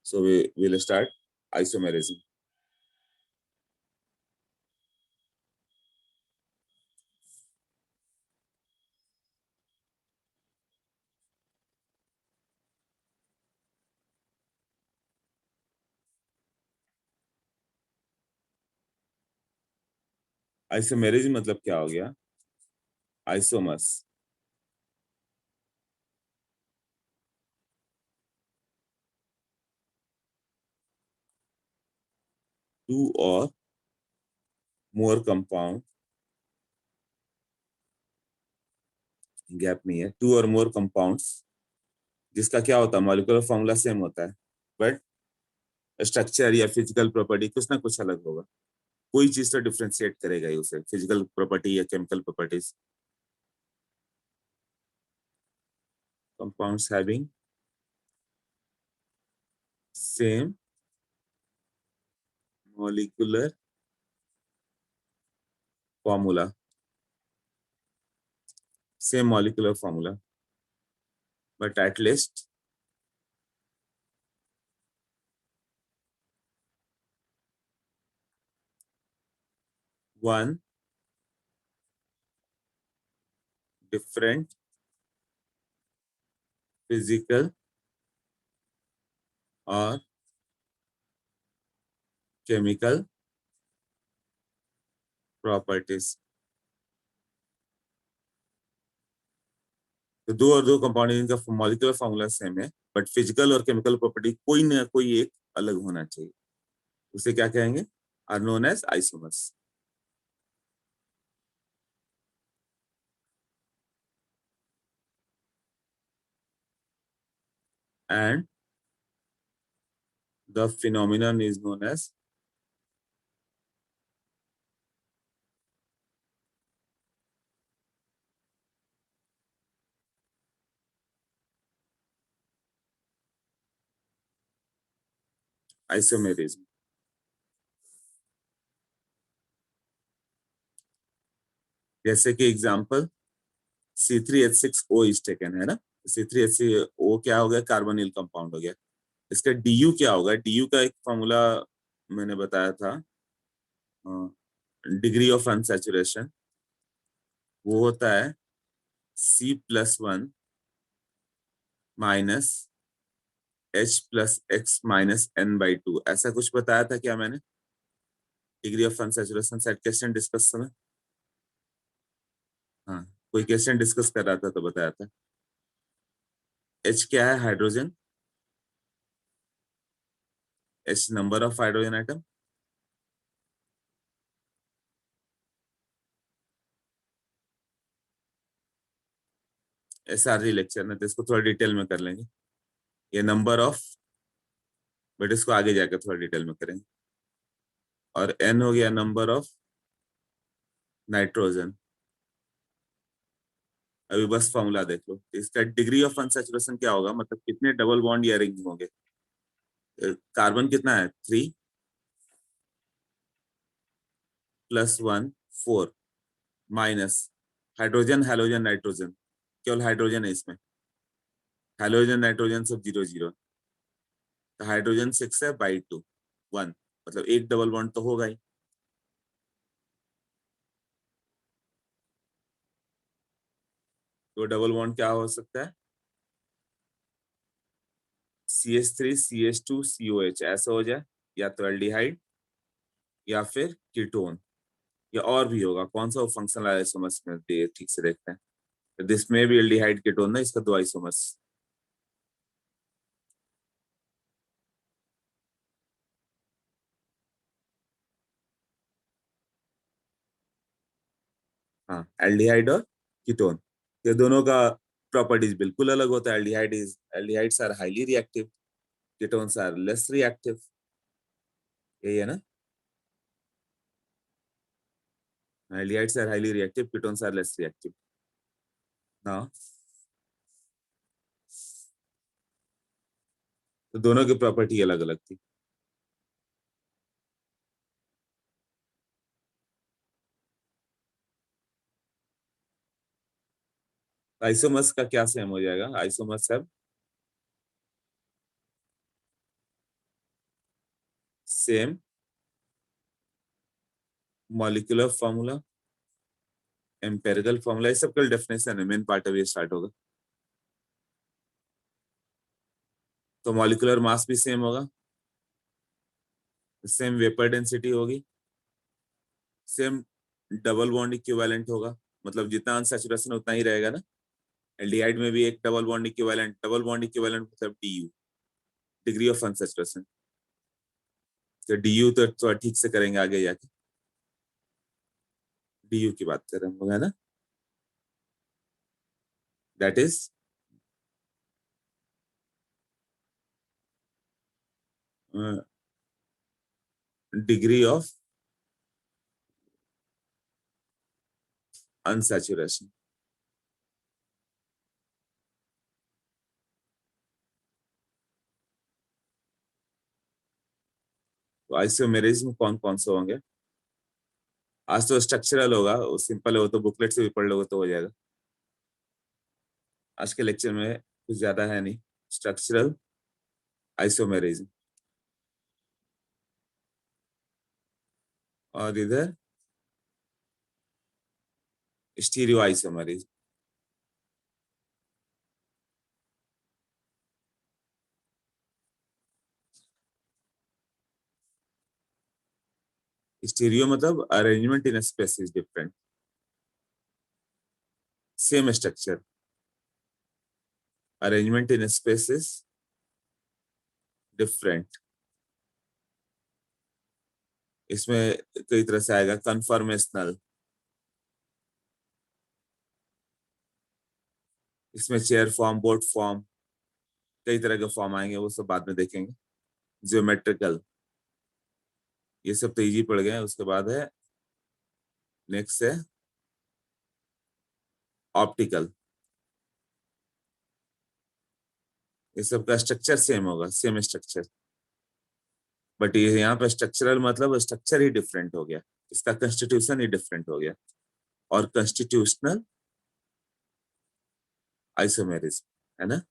So we will start isomerism. Isomerism मतलब क्या हो गया? आइसोमर्स, टू और मोर कंपाउंड, गैप नहीं है, टू और मोर कंपाउंड्स जिसका क्या होता है, मॉलिक्यूलर फॉर्मूला सेम होता है बट स्ट्रक्चर या फिजिकल प्रॉपर्टी कुछ ना कुछ अलग होगा। कोई चीज तो डिफ्रेंशिएट करेगा ही उसे, फिजिकल प्रॉपर्टी या chemical properties. Compounds having same molecular formula, same molecular formula but at least one different physical or chemical properties। तो दो और दो कंपाउंड जिनका मॉलिक्यूलर फॉर्मूला सेम है बट फिजिकल और केमिकल प्रॉपर्टी कोई ना कोई एक अलग होना चाहिए, उसे क्या कहेंगे? Are known as isomers. And the phenomenon is known as isomerism। जैसे कि एग्जांपल C3H6O इज टेकन है ना, C3H6O क्या हो गया? कार्बोनिल कंपाउंड हो गया। इसका DU क्या होगा? DU का एक फॉर्मूला मैंने बताया था, डिग्री ऑफ अनसैचुरेशन, वो होता है C+1 माइनस H+X-N/2। ऐसा कुछ बताया था क्या मैंने degree of unsaturation? Set question discuss में, हाँ कोई क्वेश्चन डिस्कस कर रहा था तो बताया था। H क्या है? Hydrogen. H number of hydrogen atom. SRG lecture में तो इसको थोड़ा डिटेल में कर लेंगे, ये नंबर ऑफ, बट इसको आगे जाकर थोड़ा डिटेल में करेंगे। और N हो गया नंबर ऑफ नाइट्रोजन। अभी बस फॉर्मूला देख लो, इसका डिग्री ऑफ अनसैचुरेशन क्या होगा, मतलब कितने डबल बॉन्ड या रिंग होंगे। कार्बन कितना है? 3 + 1 4 माइनस हाइड्रोजन, हैलोजन, नाइट्रोजन, केवल हाइड्रोजन है इसमें, हैलोजन नाइट्रोजन सब 0 0। तो हाइड्रोजन 6 है बाई 2 1, मतलब एक डबल बॉन्ड तो होगा ही। तो डबल बॉन्ड क्या हो सकता है? CH3CH2COH ऐसा हो जाए, या तो एल्डिहाइड या फिर कीटोन, या और भी होगा। कौन सा वो फंक्शनल आइसोमर्स में ठीक से देखते हैं। दिस में भी एल्डिहाइड कीटोन ना, इसका दो आइसोमर्स। हाँ एल्डिहाइड और कीटोन, ये दोनों का प्रॉपर्टीज बिल्कुल अलग होता है। Aldehydes are highly reactive, ketones are less reactive, यही है ना। Aldehydes are highly reactive, ketones are less reactive. हाँ, तो दोनों की प्रॉपर्टी अलग अलग थी। आइसोमर्स का क्या सेम हो जाएगा? आइसोमर्स है same molecular formula, empirical formula, ये सब कल डेफिनेशन है, मेन पार्ट अभी स्टार्ट होगा। तो मॉलिक्यूलर मास भी सेम होगा, सेम वेपर डेंसिटी होगी, सेम डबल बॉन्ड इक्विवेलेंट होगा, मतलब जितना अनसैचुरेशन उतना ही रहेगा ना। एल्डिहाइड में भी एक डबल बॉन्ड इक्विवेलेंट मतलब डीयू, डिग्री ऑफ अनसैचुरेशन। तो डीयू तो थोड़ा ठीक से करेंगे आगे जाके, डीयू की बात कर रहे हैं हम लोग, है ना। That is degree of unsaturation. तो आइसोमेरिज्म कौन कौन से होंगे? आज तो स्ट्रक्चरल होगा, सिंपल है, वो तो बुकलेट से भी पढ़ लोगे तो हो जाएगा। आज के लेक्चर में कुछ ज्यादा है नहीं। स्ट्रक्चरल आइसोमेरिज्म, और इधर स्टीरियो आइसोमेरिज्म। स्टीरियो मतलब arrangement in space is different, same structure, arrangement in space is different. इसमें कई तरह से आएगा, कन्फर्मेशनल, इसमें चेयर फॉर्म, बोर्ड फॉर्म, कई तरह के फॉर्म आएंगे, वो सब बाद में देखेंगे। ज्योमेट्रिकल, ये सब तो इजी पड़ गए हैं। उसके बाद है नेक्स्ट है ऑप्टिकल, ये सब का स्ट्रक्चर सेम होगा, सेम स्ट्रक्चर, बट ये यहाँ पे स्ट्रक्चरल मतलब स्ट्रक्चर ही डिफरेंट हो गया, इसका कंस्टिट्यूशन ही डिफरेंट हो गया। और कंस्टिट्यूशनल आइसोमेरिज्म, है ना।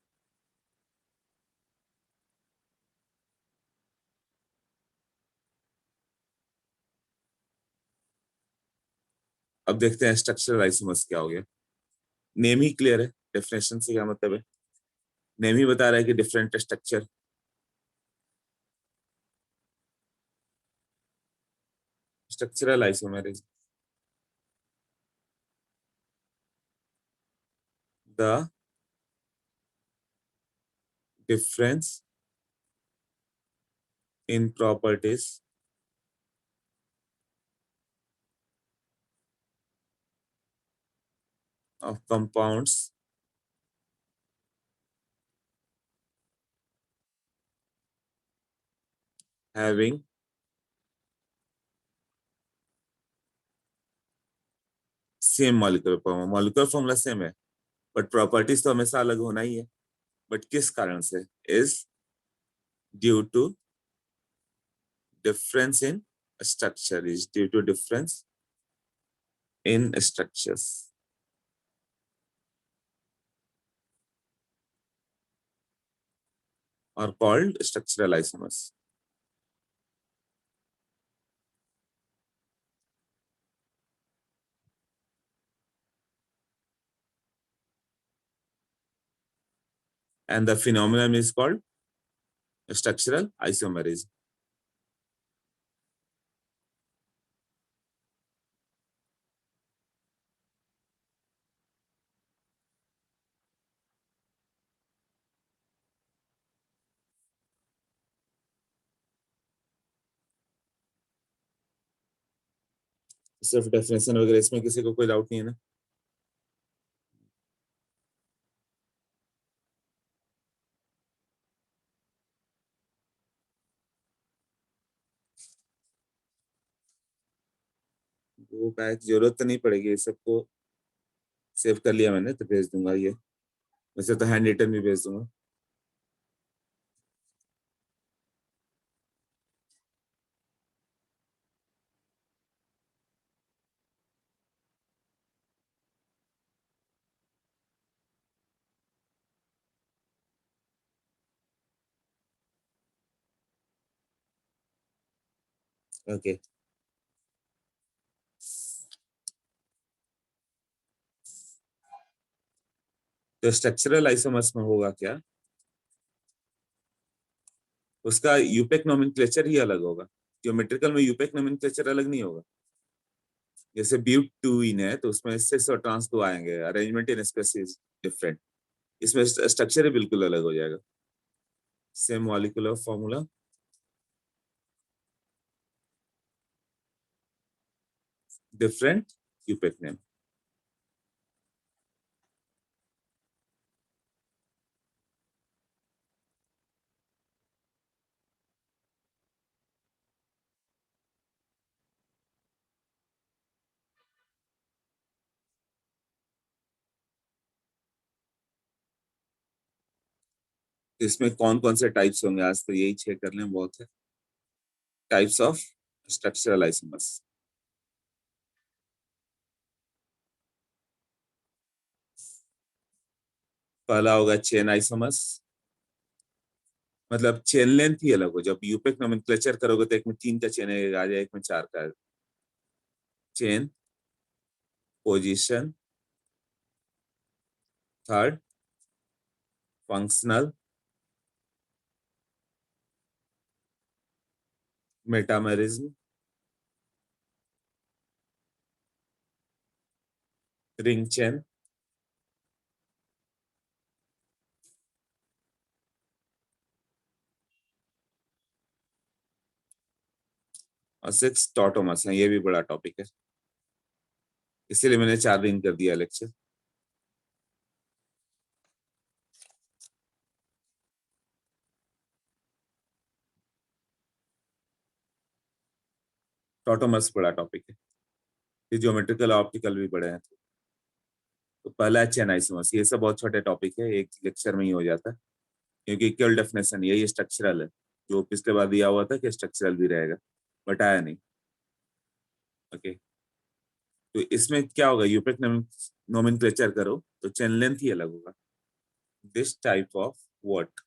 अब देखते हैं स्ट्रक्चरल आइसोमर्स क्या हो गया। नेम ही क्लियर है, डेफिनेशन से क्या मतलब है, नेम ही बता रहा है कि different structure. Structural isomerism, the difference in properties of compounds having same molecular formula, molecular formula same है, बट प्रॉपर्टीज तो हमेशा अलग होना ही है। बट किस कारण से? Is due to difference in structure, is due to difference in structures, are called structural isomers. And the phenomenon is called structural isomerism. सिर्फ डेफिनेशन वगैरह इसमें किसी को कोई डाउट नहीं है ना? वो बैच जरूरत तो नहीं पड़ेगी, सबको सेव कर लिया मैंने, तो भेज दूंगा ये। वैसे तो हैंड रिटन भी भेज दूंगा। ओके, तो स्ट्रक्चरल आइसोमर्स में होगा क्या, उसका यूपेक नोमेनक्लेचर ही अलग होगा। ज्योमेट्रिकल में यूपेक नोमेनक्लेचर अलग नहीं होगा। जैसे ब्यूटूइन है तो उसमें सिस और ट्रांस दो आएंगे, अरेंजमेंट इन स्पेसिस डिफरेंट, इसमें स्ट्रक्चर ही बिल्कुल अलग हो जाएगा। Same molecular formula, different IUPAC name. तो इसमें कौन कौन से टाइप्स होंगे, आज तो यही 6 कर लें बहुत है। टाइप्स ऑफ स्ट्रक्चरल आइसोमर्स, पहला होगा चेन आइसोमर्स। मतलब चेन लेंथ ही अलग हो, जब यूपेक नोमेनक्लेचर करोगे तो एक में 3 का चेन आ जाए, एक में 4 का। Chain, position, third functional, metamerism, ring chain, और 6 टॉटोमर्स है। ये भी बड़ा टॉपिक है, इसीलिए मैंने 4 रिंग कर दिया लेक्चर। टॉटोमर्स बड़ा टॉपिक है, ये ज्योमेट्रिकल ऑप्टिकल भी बड़े हैं। तो पहला है चेन आइसोमर्स, ये सब बहुत छोटे टॉपिक है, एक लेक्चर में ही हो जाता है, क्योंकि इक्वल डेफिनेशन यही स्ट्रक्चरल है। जो पिछले बार दिया हुआ था कि स्ट्रक्चरल भी रहेगा, बट आया नहीं। ओके, तो इसमें क्या होगा, यूपेक नोमेनक्लेचर करो तो चेन लेंथ ही अलग होगा। This type of what,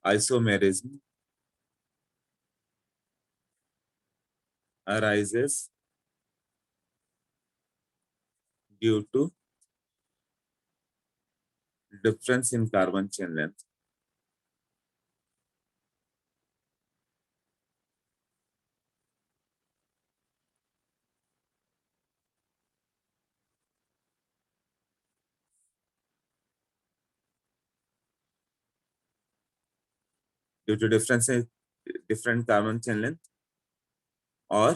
isomerism arises due to difference in carbon chain length। Due to difference in different carbon chain length और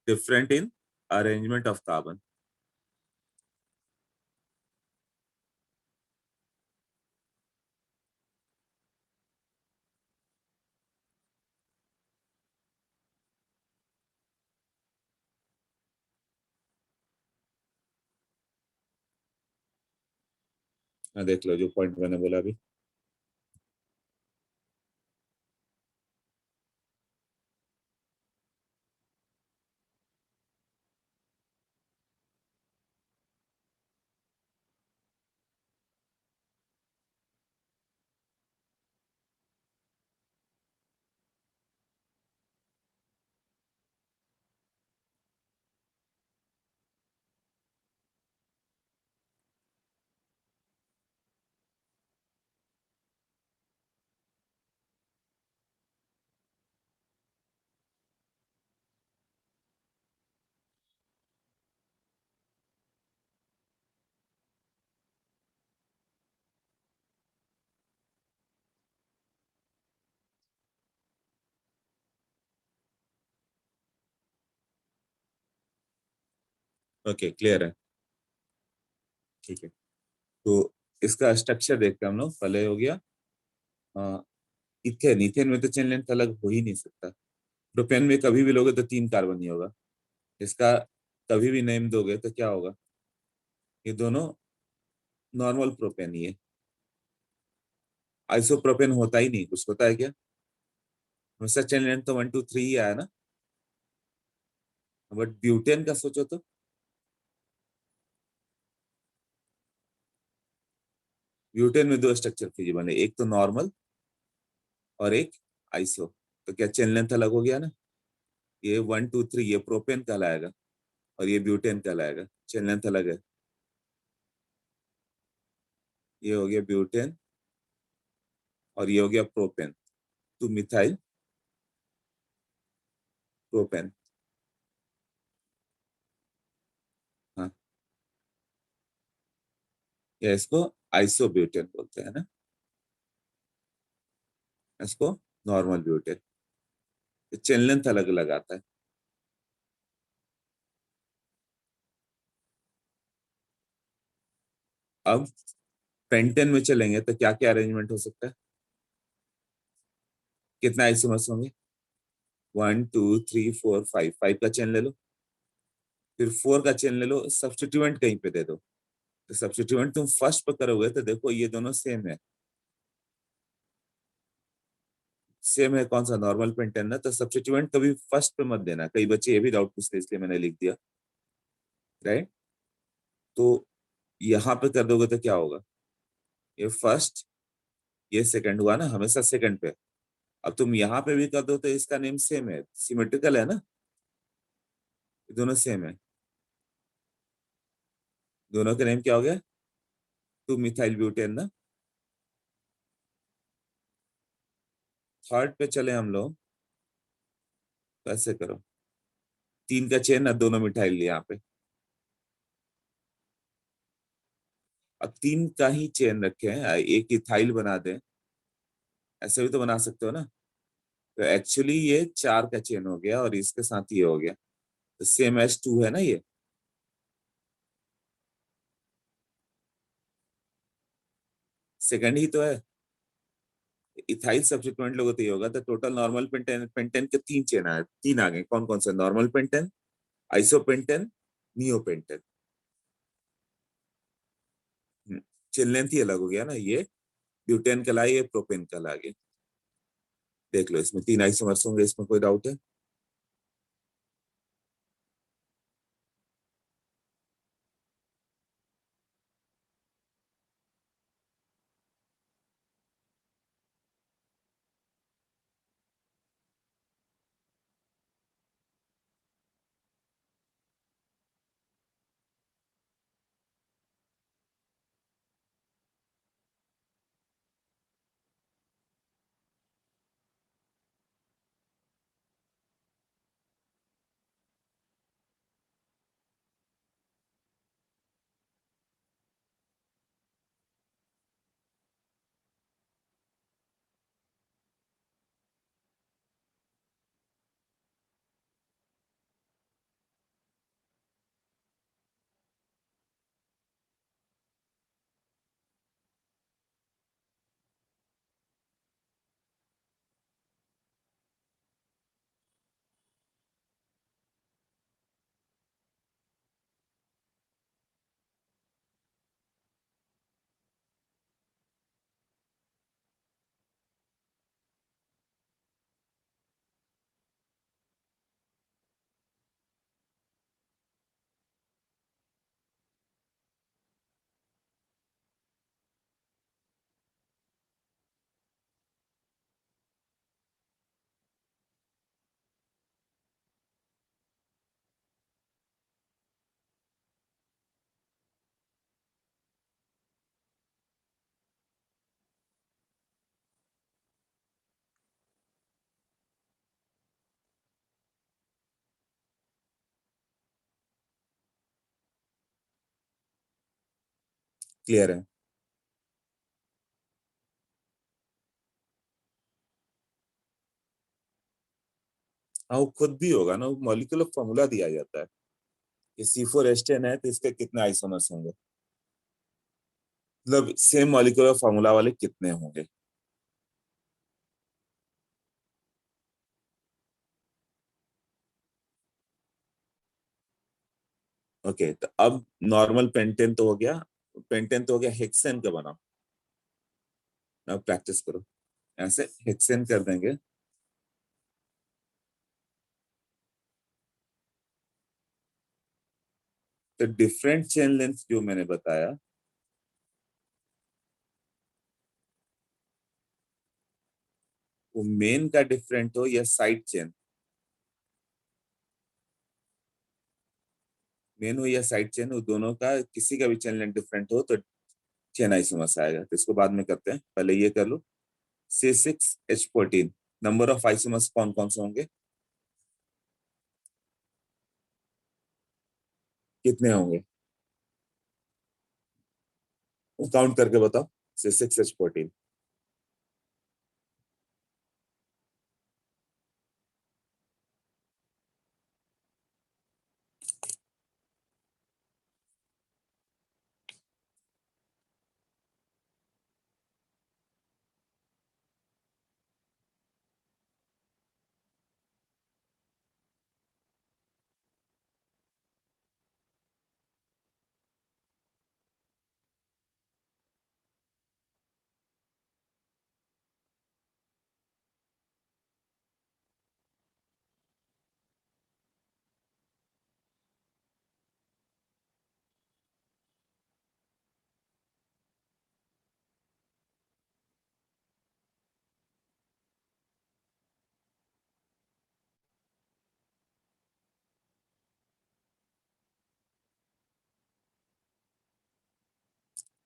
different in arrangement of carbon। देख लो जो पॉइंट मैंने बोला अभी। ओके, क्लियर है, ठीक है। तो इसका स्ट्रक्चर देखते हैं हम लोग। पहले हो गया इथेन। इथेन में तो चेन लेंथ अलग हो ही नहीं सकता। प्रोपेन में कभी भी लोगे तो 3 कार्बन ही होगा। इसका कभी भी नेम दोगे तो क्या होगा, ये दोनों नॉर्मल प्रोपेन ही है। आइसोप्रोपेन होता ही नहीं, कुछ होता है क्या, हमेशा चेन लेंथ तो 1 2 3 ही आया ना। बट ब्यूटेन का सोचो तो, ब्यूटेन में 2 स्ट्रक्चर फिजिबल है, एक तो नॉर्मल और एक आइसो। तो क्या चेन लेंथ अलग हो गया ना? ये 1 2 3 ये प्रोपेन कहलाएगा और ये ब्यूटेन कहलाएगा, चेन लेंथ अलग है। ये हो गया ब्यूटेन और ये हो गया प्रोपेन, टू मिथाइल प्रोपेन। हाँ, या इसको आइसोब्यूटेन बोलते हैं ना, इसको नॉर्मल ब्यूटेन। चेन लेंथ अलग अलग आता है। अब पेंटेन में चलेंगे तो क्या क्या अरेंजमेंट हो सकता है? कितना आइसोमर्स होंगे? 1 2 3 4 5, 5 का चेन ले लो, फिर 4 का चेन ले लो, सब्स्टिट्यूएंट कहीं पे दे दो। तो सब्स्टिट्यूएंट तुम फर्स्ट पे करोगे तो देखो ये दोनों सेम है। सेम है कौन सा? नॉर्मल पेंटेन ना, तो सब्स्टिट्यूएंट कभी फर्स्ट पे मत देना, कई बच्चे ये भी डाउट पूछते हैं इसलिए मैंने लिख दिया, राइट? तो यहाँ पे कर दोगे तो क्या होगा? ये फर्स्ट, ये सेकंड हुआ ना, हमेशा सेकंड पे। अब तुम यहाँ पे भी कर दो तो इसका नेम सेम है, सिमेट्रिकल है ना, ये दोनों सेम है। दोनों का नेम क्या हो गया? टू मिथाइल ब्यूटेन ना। थर्ड पे चले हम लोग, तो ऐसे करो, 3 का चेन ना, दोनों मिथाइल यहाँ पे। अब 3 का ही चेन रखे हैं, एक इथाइल बना दें, ऐसे भी तो बना सकते हो ना। तो एक्चुअली ये 4 का चेन हो गया और इसके साथ ये हो गया, तो सेम एज 2 है ना ये। सेकंड ही तो है। इथाइल सब्स्टिट्यूएंट लोगों तो ये होगा, तो टोटल नॉर्मल पेंटेन, पेंटेन के 3 चेन आए, 3 आ गए, कौन कौन से? Normal pentane, isopentane, neopentane. Chain length ही अलग हो गया ना, ये ब्यूटेन कहलाए, ये प्रोपेन कहलाए। देख लो, इसमें 3 आइसोमर्स होंगे, इसमें कोई डाउट है? क्लियर है? हाँ, वो खुद भी होगा ना, वो मॉलिक्यूलर फॉर्मूला दिया जाता है कि C4H10 है तो इसके कितने आइसोमर्स होंगे, मतलब सेम मॉलिक्यूलर फॉर्मूला वाले कितने होंगे। ओके, तो अब नॉर्मल पेंटेन तो हो गया, पेंटेन तो हो गया, हेक्सेन का बनाओ। अब प्रैक्टिस करो, ऐसे हेक्सेन कर देंगे। तो डिफरेंट चेन लेंथ जो मैंने बताया, वो मेन का डिफरेंट हो या साइड चेन, मेन हो या साइड चेन, वो दोनों का किसी का भी चेन लेंथ डिफरेंट हो तो चेन आइसोमर्स आएगा। तो इसको बाद में करते हैं, पहले ये कर लो। C6H14 नंबर ऑफ आइसोमर्स कौन कौन से होंगे, कितने होंगे, वो काउंट करके बताओ। C6H14।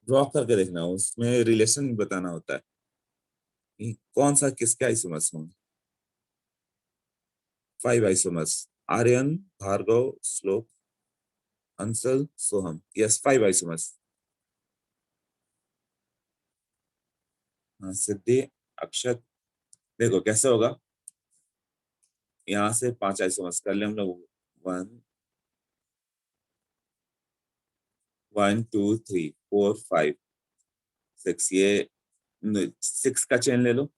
ड्रॉ करके देखना, उसमें रिलेशन बताना होता है कि कौन सा किसके आइसोमर्स होंगे। 5 आइसोमर्स, आर्यन, भार्गव, श्लोक, अंसल, सोहम, यस 5 आइसोमर्स। हाँ, सिद्धि, अक्षत। देखो कैसे होगा, यहाँ से 5 आइसोमर्स कर ले हम लोग। 1 1 2 3 4 5 6, ये 6 का चेन ले लो।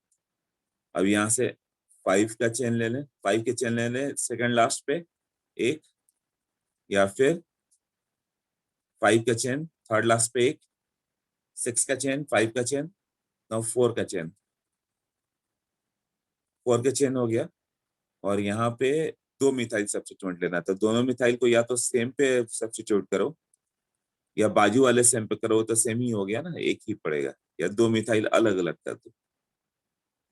अब यहाँ से 5 का चेन ले लें, 5 के चेन ले लें सेकंड लास्ट पे एक, या फिर 5 का चेन थर्ड लास्ट पे एक, 6 का चेन, 5 का चेन, नाउ 4 का चेन। 4 का चेन हो गया, और यहाँ पे 2 मिथाइल सब्स्टिट्यूएंट लेना, तो दोनों मिथाइल को या तो सेम पे सब्स्टिट्यूट करो, या बाजू वाले सेम पे करो, तो सेम ही हो गया ना, एक ही पड़ेगा। या 2 मिथाइल अलग अलग कर दो,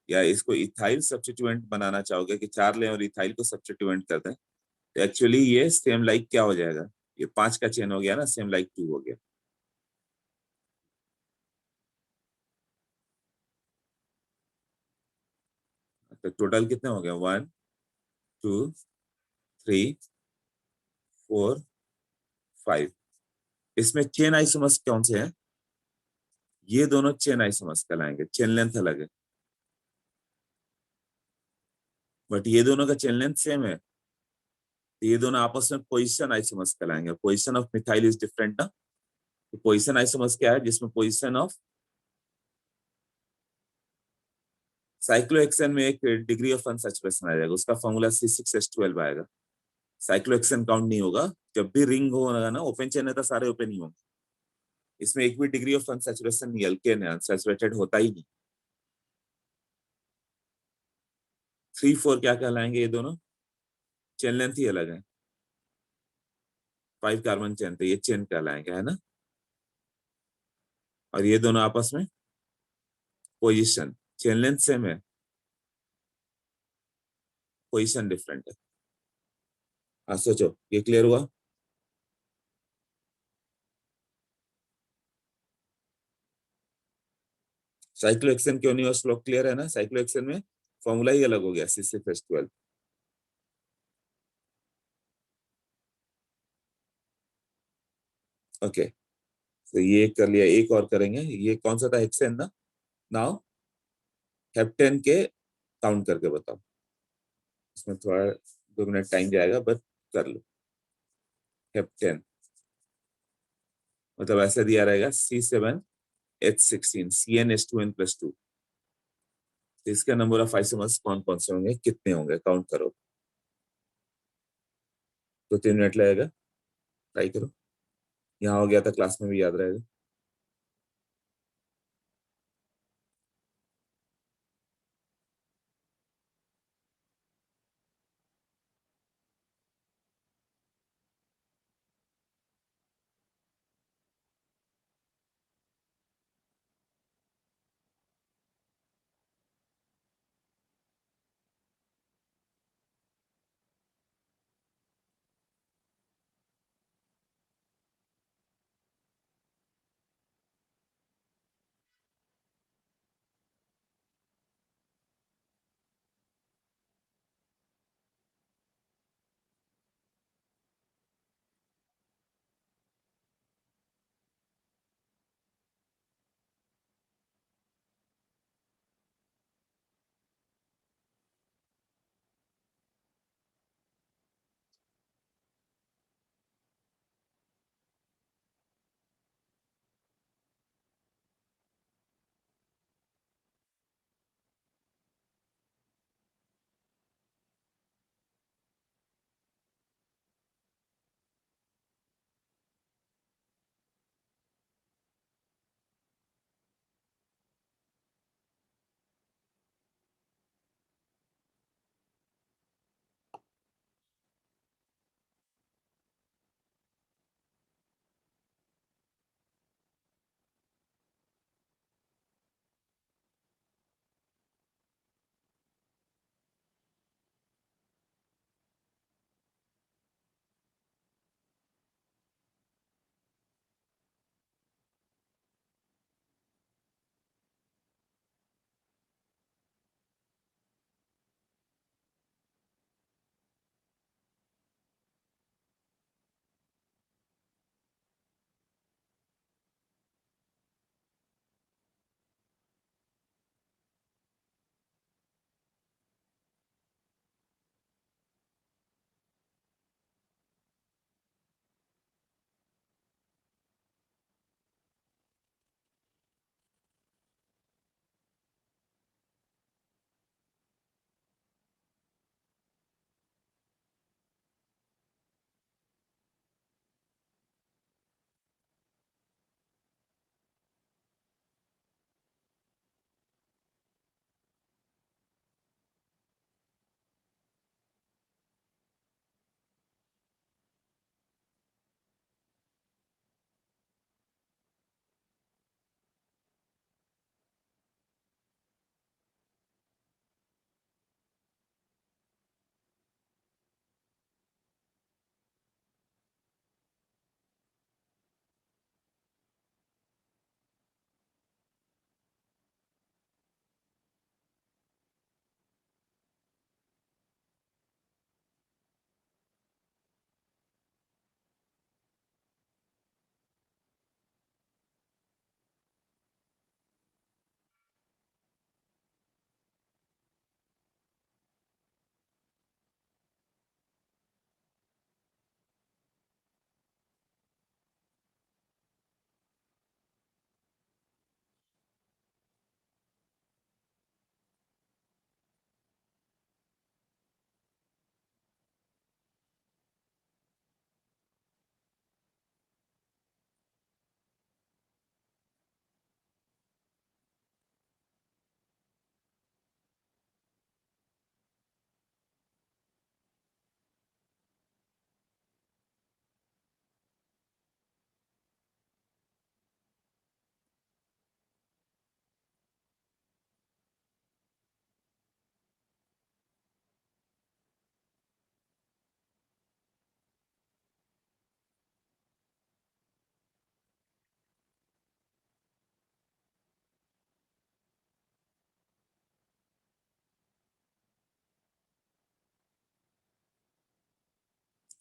या इसको इथाइल सब्स्टिट्यूएंट बनाना चाहोगे कि 4 लें और इथाइल को सब्स्टिट्यूएंट कर दें, तो एक्चुअली ये सेम लाइक क्या हो जाएगा, ये 5 का चेन हो गया ना, सेम लाइक 2 हो गया। तो टोटल कितने हो गए, 1 2 3 4 5। इसमें चेन आइसोमर्स कौन से हैं, ये दोनों चेन आइसोमर्स कहलाएंगे, चेन लेंथ अलग है, बट ये दोनों का चेन लेंथ सेम है, तो ये दोनों आपस में पोजिशन आइसोमर्स कहलाएंगे। Position of methyl is different ना, तो पोजिशन आइसोमर्स क्या है, जिसमें पोजिशन ऑफ साइक्लोहेक्सेन में एक डिग्री ऑफ अनसैचुरेशन आ जाएगा, उसका फॉर्मूला C6H12 आएगा। साइक्लोहेक्सेन काउंट नहीं होगा, जब भी रिंग होगा ना, ओपन चेन है तो सारे ओपन ही होंगे, इसमें एक भी डिग्री ऑफ अनसैचुरेशन नहीं, अल्केन है, अनसैचुरेटेड होता ही नहीं। 3 4 क्या कहलाएंगे, ये दोनों चेन लेंथ ही अलग है, 5 कार्बन चेन, तो ये चेन कहलाएंगे, है ना। और ये दोनों आपस में पोजिशन, चेन लेंथ सेम है, पोजिशन डिफरेंट है। हाँ सोचो, ये क्लियर हुआ। साइक्लोहेक्सेन क्यों नहीं हुआ, श्लोक क्लियर है ना, साइक्लोहेक्सेन में फॉर्मूला ही अलग हो गया, C6H12। ओके, तो ये कर लिया, एक और करेंगे, ये कौन सा था, हेक्सेन ना। नाउ हेप्टेन के काउंट करके बताओ, इसमें थोड़ा 2 मिनट टाइम जाएगा, बट कर लो। हेप्टेन मतलब ऐसा दिया रहेगा, C7H16 CnH2n+2। तो इसका नंबर ऑफ आइसोमर्स कौन कौन से होंगे, कितने होंगे, काउंट करो। 2 3 मिनट लगेगा, ट्राई करो, यहाँ हो गया था क्लास में भी याद रहेगा।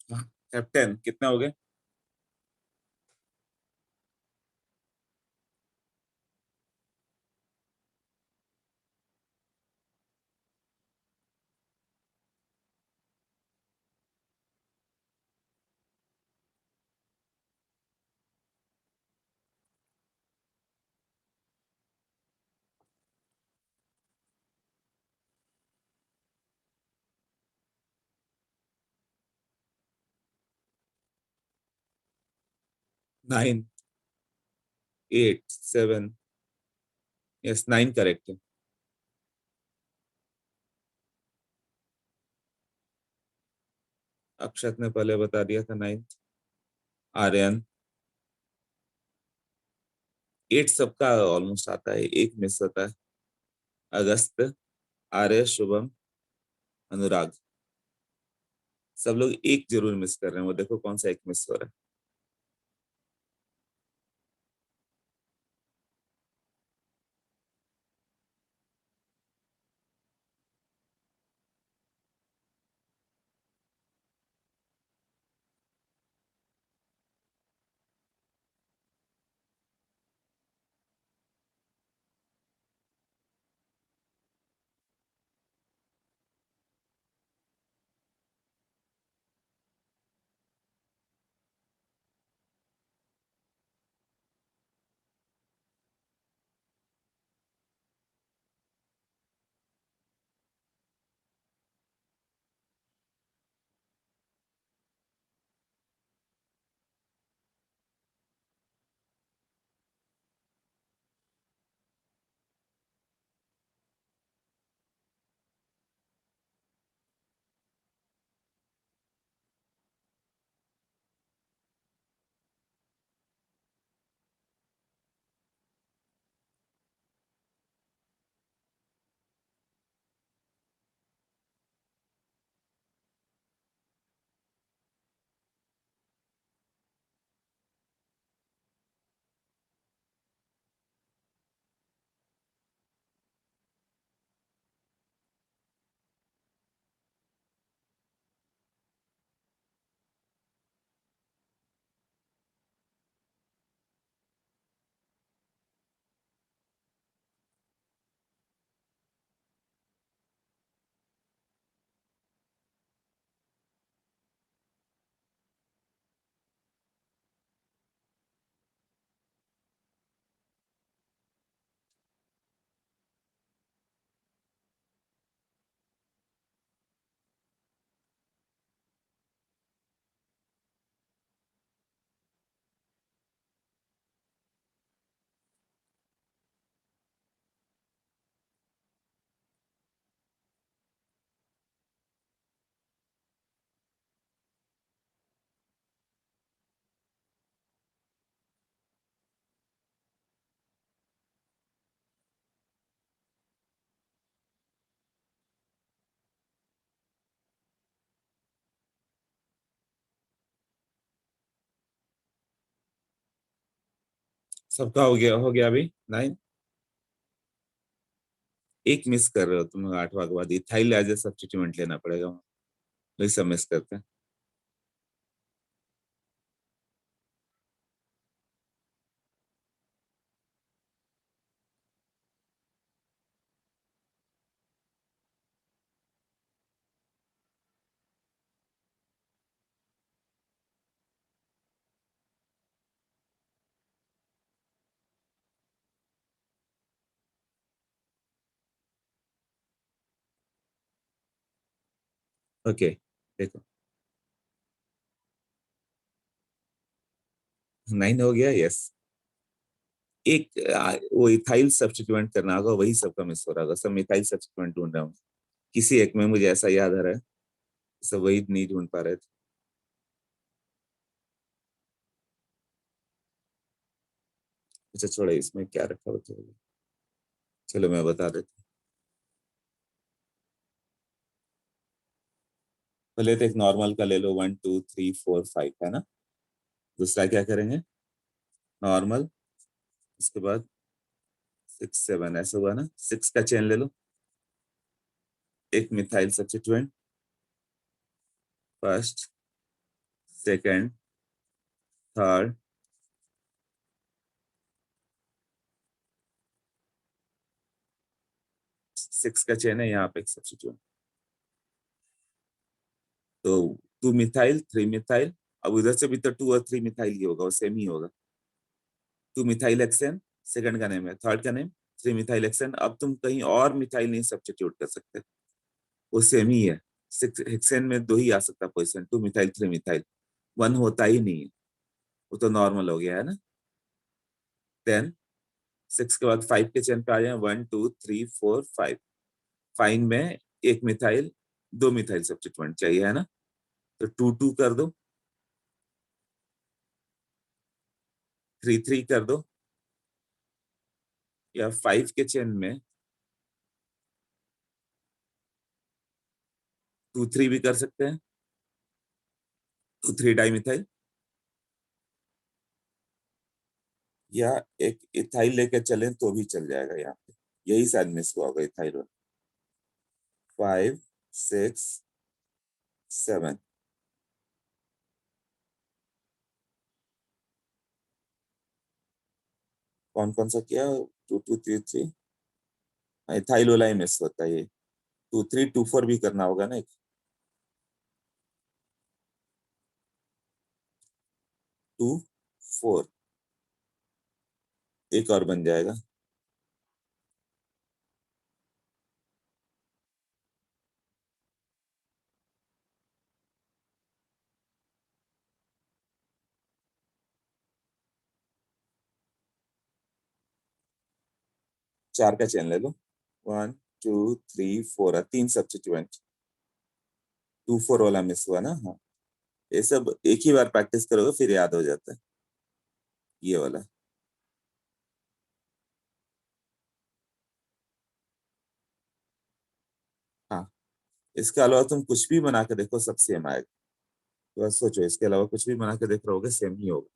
कैप्टन कितना हो गया? Nine, eight, seven. Yes, nine correct है। अक्षत ने पहले बता दिया था नाइन। आर्यन। एट सबका ऑलमोस्ट आता है, एक मिस होता है। अगस्त, आर्य, शुभम, अनुराग। सब लोग एक जरूर मिस कर रहे हैं, वो देखो कौन सा एक मिस हो रहा है। सबका हो गया अभी नाइन। एक मिस कर रहे हो तुम, आठवां के बाद इथाइल एज ए सब्स्टिट्यूएंट लेना पड़ेगा, वही सब मिस करते हैं। ओके, देखो। नाइन हो गया, यस। एक वो इथाइल सब्स्टिट्यूएंट करना होगा, वही सबका मिस हो रहा होगा, सब मिथाइल सब्स्टिट्यूएंट ढूंढ रहा हूँ। किसी एक में मुझे ऐसा याद आ रहा है, सब वही नहीं ढूंढ पा रहे थे। अच्छा छोड़ो, इसमें क्या रखा होता है, चलो मैं बता देता हूँ। पहले तो एक नॉर्मल का ले लो, 1 2 3 4 5 है ना। दूसरा क्या करेंगे? नॉर्मल। उसके बाद 6 7, ऐसा हुआ ना, सिक्स का चेन ले लो। एक methyl substituent first, second, third, six का चेन है, यहाँ पे एक सब्स्टिट्यूट। तो 2 मिथाइल 3 मिथाइल, अब उधर से भी तो 2 और 3 मिथाइल ही होगा, वो सेम ही होगा। 2 मिथाइल हेक्सेन सेकंड का नेम है, थर्ड का नेम 3 मिथाइल हेक्सेन। अब तुम कहीं और मिथाइल नहीं सब्स्टिट्यूट कर सकते, वो सेम ही है। 6 हेक्सेन में 2 ही आ सकता पोजिशन, 2 मिथाइल 3 मिथाइल, 1 होता ही नहीं है, वो तो नॉर्मल हो गया है ना। देन 6 के बाद 5 के चेन पे आ जाए, 1 2 3 4 5। फाइन में एक मिथाइल 2 मिथाइल सब्स्टिट्यूएंट चाहिए है ना, तो 2 2 कर दो, 3 3 कर दो, या 5 के चेन में 2 3 भी कर सकते हैं, 2 3 डाई मिथाइल, या एक इथाइल लेके चलें तो भी चल जाएगा यहाँ पे। यही शायद मिस हुआ होगा इथाइल। 5 6 7, कौन कौन सा किया, 2 2 3 3, इथाइल वाला ही मिस होता है ये। 2 3 2 4 भी करना होगा ना, 2 4 एक और बन जाएगा। चार का चेन ले लो, 1 2 3 4 है, 3 सब्स्टिट्यूएंट, 2 4 वाला मिस हुआ ना। हाँ, ये सब एक ही बार प्रैक्टिस करोगे फिर याद हो जाता है ये वाला। हाँ, इसके अलावा तुम कुछ भी बना के देखो सब सेम आएगा। तो बस सोचो, इसके अलावा कुछ भी बना के देख रहोगे सेम ही होगा।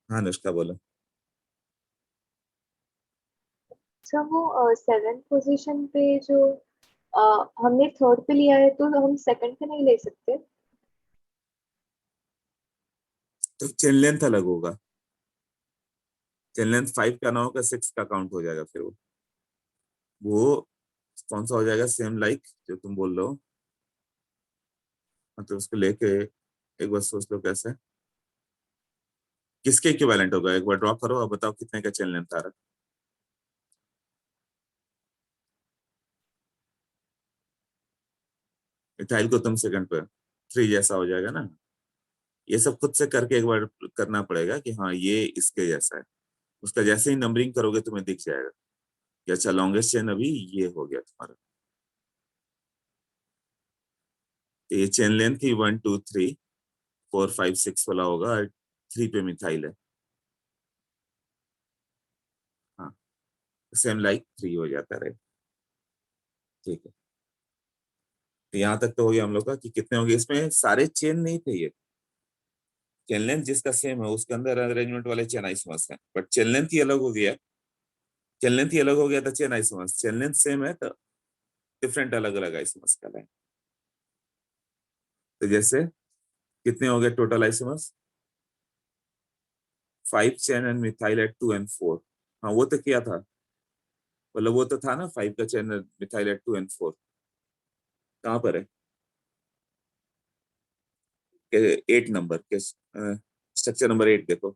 हाँ अनुष्का बोलो। अच्छा, वो सेवेंथ पोजीशन पे जो हमने थर्ड पे लिया है, तो हम सेकंड पे नहीं ले सकते? तो चेन लेंथ अलग होगा, चेन लेंथ 5 का ना होगा, 6 का काउंट हो जाएगा फिर वो कौन सा हो जाएगा, सेम लाइक जो तुम बोल रहे हो। मतलब उसको लेके एक बार सोच लो कैसे, किसके इक्विवेलेंट होगा, एक बार ड्रॉ करो और बताओ कितने का चेन लेंथ आ रहा है। इथाइल को तुम सेकंड पे 3 जैसा हो जाएगा ना। ये सब खुद से करके एक बार करना पड़ेगा कि हाँ ये इसके जैसा है। उसका जैसे ही नंबरिंग करोगे तुम्हें दिख जाएगा कि अच्छा लॉन्गेस्ट चेन अभी ये हो गया तुम्हारा। तो ये चेन लेंथ ही 1 2 3 4 5 6 वाला होगा, और 3 पे मिथाइल है। सेम लाइक 3 हो जाता है। ठीक है, तो यहाँ तक तो हो गया हम लोग का कि कितने होंगे। इसमें सारे चेन नहीं थे ये, चेन लेंथ जिसका सेम है उसके अंदर अरेंजमेंट वाले चेन आइसोमर्स हैं, बट चेन लेंथ ही अलग हो गया। चेन लेंथ ही अलग हो गया तो chain isomers, chain length same है तो डिफरेंट अलग अलग आइसोमर्स का है। तो जैसे कितने हो गए total isomers, 5 chain and methyl at 2 and 4। हाँ वो तो किया था, मतलब वो तो था ना 5 का चेन मिथाइल एट 2 एंड 4। कहाँ पर है, 8 नंबर के स्ट्रक्चर नंबर 8 देखो।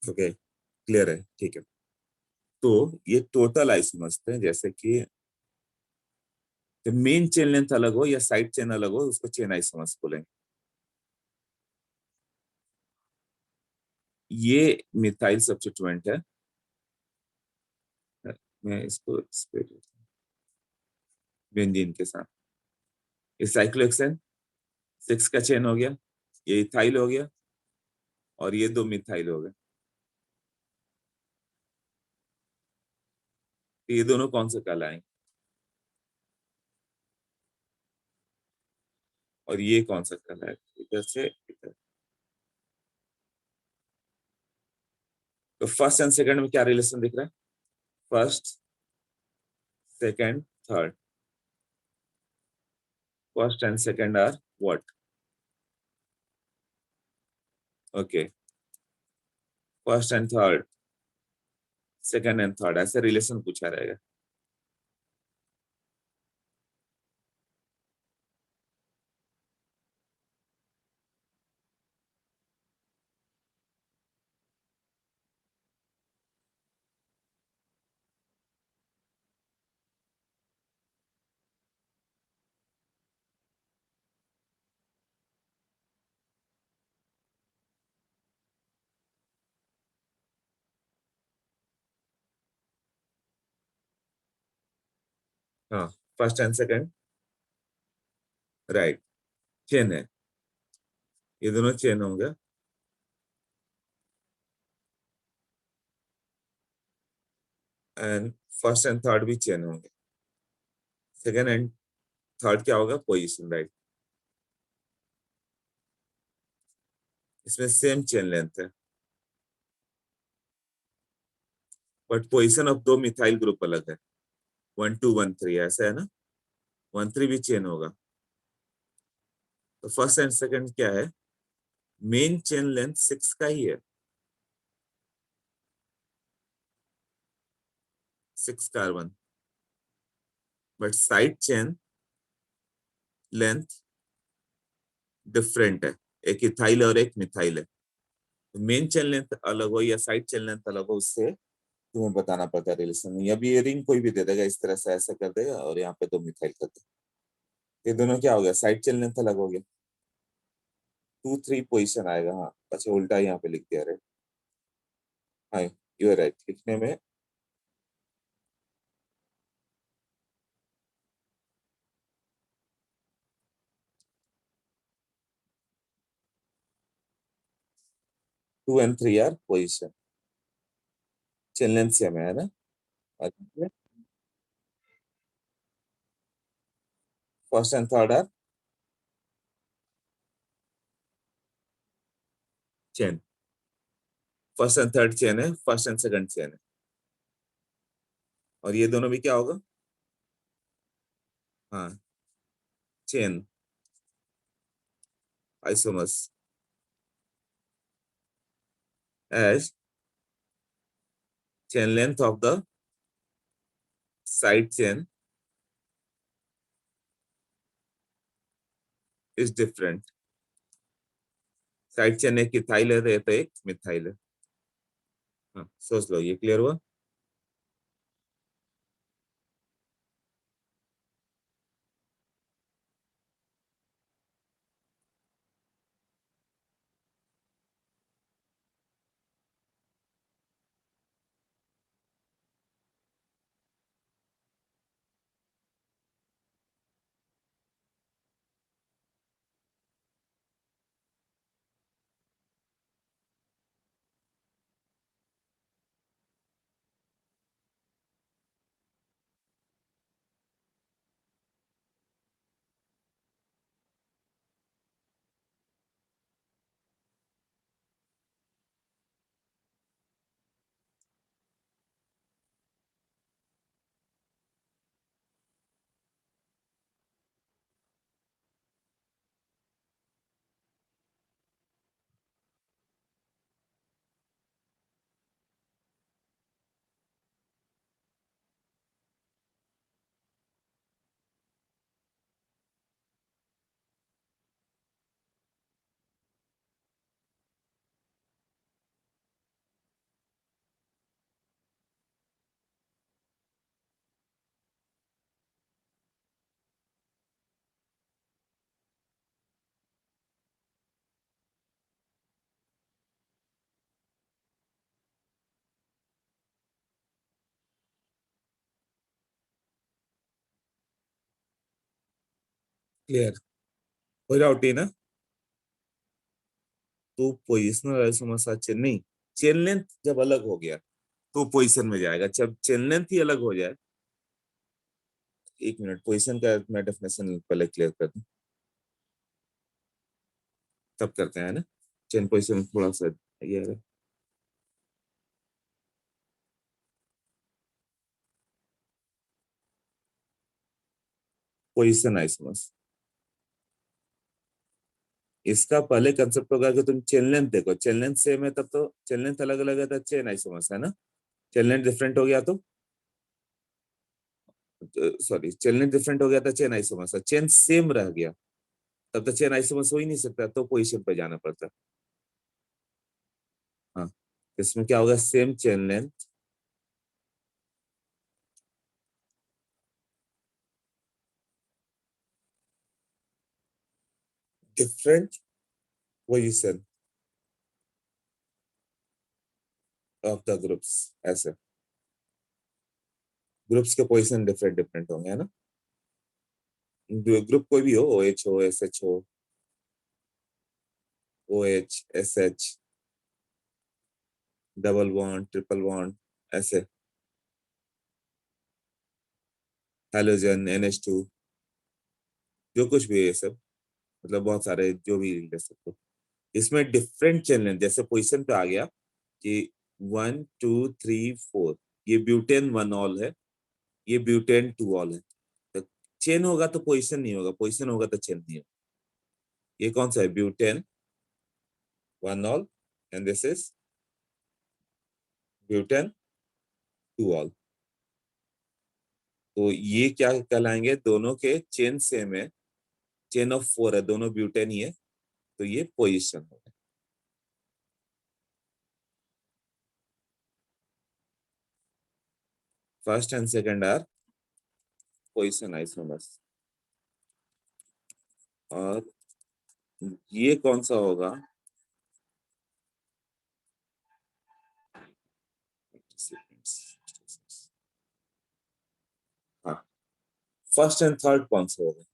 ओके क्लियर है, ठीक है। तो ये टोटल आइसोमर्स थे, जैसे कि मेन चेन लेंथ अलग हो या साइड चेन अलग हो उसको चेन आइसोमर्स बोलेंगे। ये मिथाइल सब्स्टिट्यूएंट है, मैं इसको इस पे बेंजीन के साथ, ये साइक्लोहेक्सेन 6 का चेन हो गया, ये इथाइल हो गया, और ये 2 मिथाइल हो गए। तो ये दोनों कौन से कहलाएंगे, और ये कौन सा कहलाएगा, इधर से इधर। तो फर्स्ट एंड सेकंड में क्या रिलेशन दिख रहा है, first second third, first and second are what, okay, first and third, second and third, ऐसे रिलेशन पूछा रहेगा। हाँ, first and second, right, chain है, ये दोनों चेन होंगे, एंड फर्स्ट एंड थर्ड भी चेन होंगे। सेकंड एंड थर्ड क्या होगा, पोजीशन, राइट। इसमें सेम चेन लेंथ है, but position of 2 methyl group अलग है, 1 2 1 3 ऐसा है ना, 1 3 भी चेन होगा। तो फर्स्ट एंड सेकंड क्या है, मेन चेन लेंथ 6 का ही है, 6 carbon, but side chain length different है, एक इथाइल और एक मिथाइल है। मेन चेन लेंथ अलग हो या साइड चेन लेंथ अलग हो, उससे तुम्हें बताना पड़ता है रिलेशन। अभी ये रिंग कोई भी दे देगा इस तरह से, ऐसा कर देगा और यहाँ पे 2 मिथाइल कर देगा, ये दोनों क्या हो गया, साइड चेन लेंथ अलग हो गया, 2 3 पोजीशन आएगा। हाँ अच्छा, उल्टा यहाँ पे लिख दिया रे, हाँ यू आर राइट, लिखने में 2 and 3 are position, chain length same है ना। First and third are chain, first and third chain है, फर्स्ट एंड सेकंड चेन है, और ये दोनों भी क्या होगा, हाँ chain isomers as chain length of the side chain is different. Side chain एक इथाइल है तो एक मिथाइल है। हाँ, सोच लो, ये क्लियर हुआ? क्लियर हो जाओटी ना? तो पोजिशनल आइसोमर्स चेन नहीं, चेन लेंथ जब अलग हो गया तो पोजीशन में जाएगा। जब चेन लेंथ ही अलग हो जाए, एक मिनट, पोजीशन का मैं डेफिनेशन पहले क्लियर कर दूं, तब करते हैं ना। चेन पोजीशन थोड़ा सा ये है। पोजीशन आइसोमर्स, इसका पहले कंसेप्ट होगा कि तुम चेन लेंथ देखो, चेन लेंथ सेम है तब तो, चेन लेंथ अलग अलग है तो चेन आइसोमर्स है ना। चेन लेंथ डिफरेंट हो गया तो, सॉरी, चेन लेंथ डिफरेंट हो गया तो चेन आइसोमर्स है। चेन सेम रह गया तब तो चेन आइसोमर्स हो ही नहीं सकता, तो पोजीशन पे जाना पड़ता। हाँ, इसमें क्या होगा, same chain length, different position of the groups, ऐसे ग्रुप्स के पोजीशन डिफरेंट डिफरेंट होंगे, है ना। ग्रुप कोई भी हो, ओ एच हो, एस एच हो, O H, S H, double bond, triple bond, ऐसे, हेलोजन, NH2, जो कुछ भी है ये सब, मतलब बहुत सारे जो भी ले सकते हो। इसमें डिफरेंट चेन लेंथ, जैसे पोजीशन पे आ गया कि 1 2 3 4, ये ब्यूटेन 1 ऑल है, ये ब्यूटेन 2 ऑल है, तो चेन होगा तो पोजीशन नहीं होगा, पोजीशन होगा तो चेन नहीं होगा। ये कौन सा है, butane 1 all, and this is butane 2 all. तो ये क्या कहलाएंगे, दोनों के चेन सेम है, चेन ऑफ 4 है, दोनों ब्यूटेन ही है, तो ये पोजीशन होगा। First and second are position isomers. और ये कौन सा होगा, हाँ, फर्स्ट एंड थर्ड कौन सा होगा?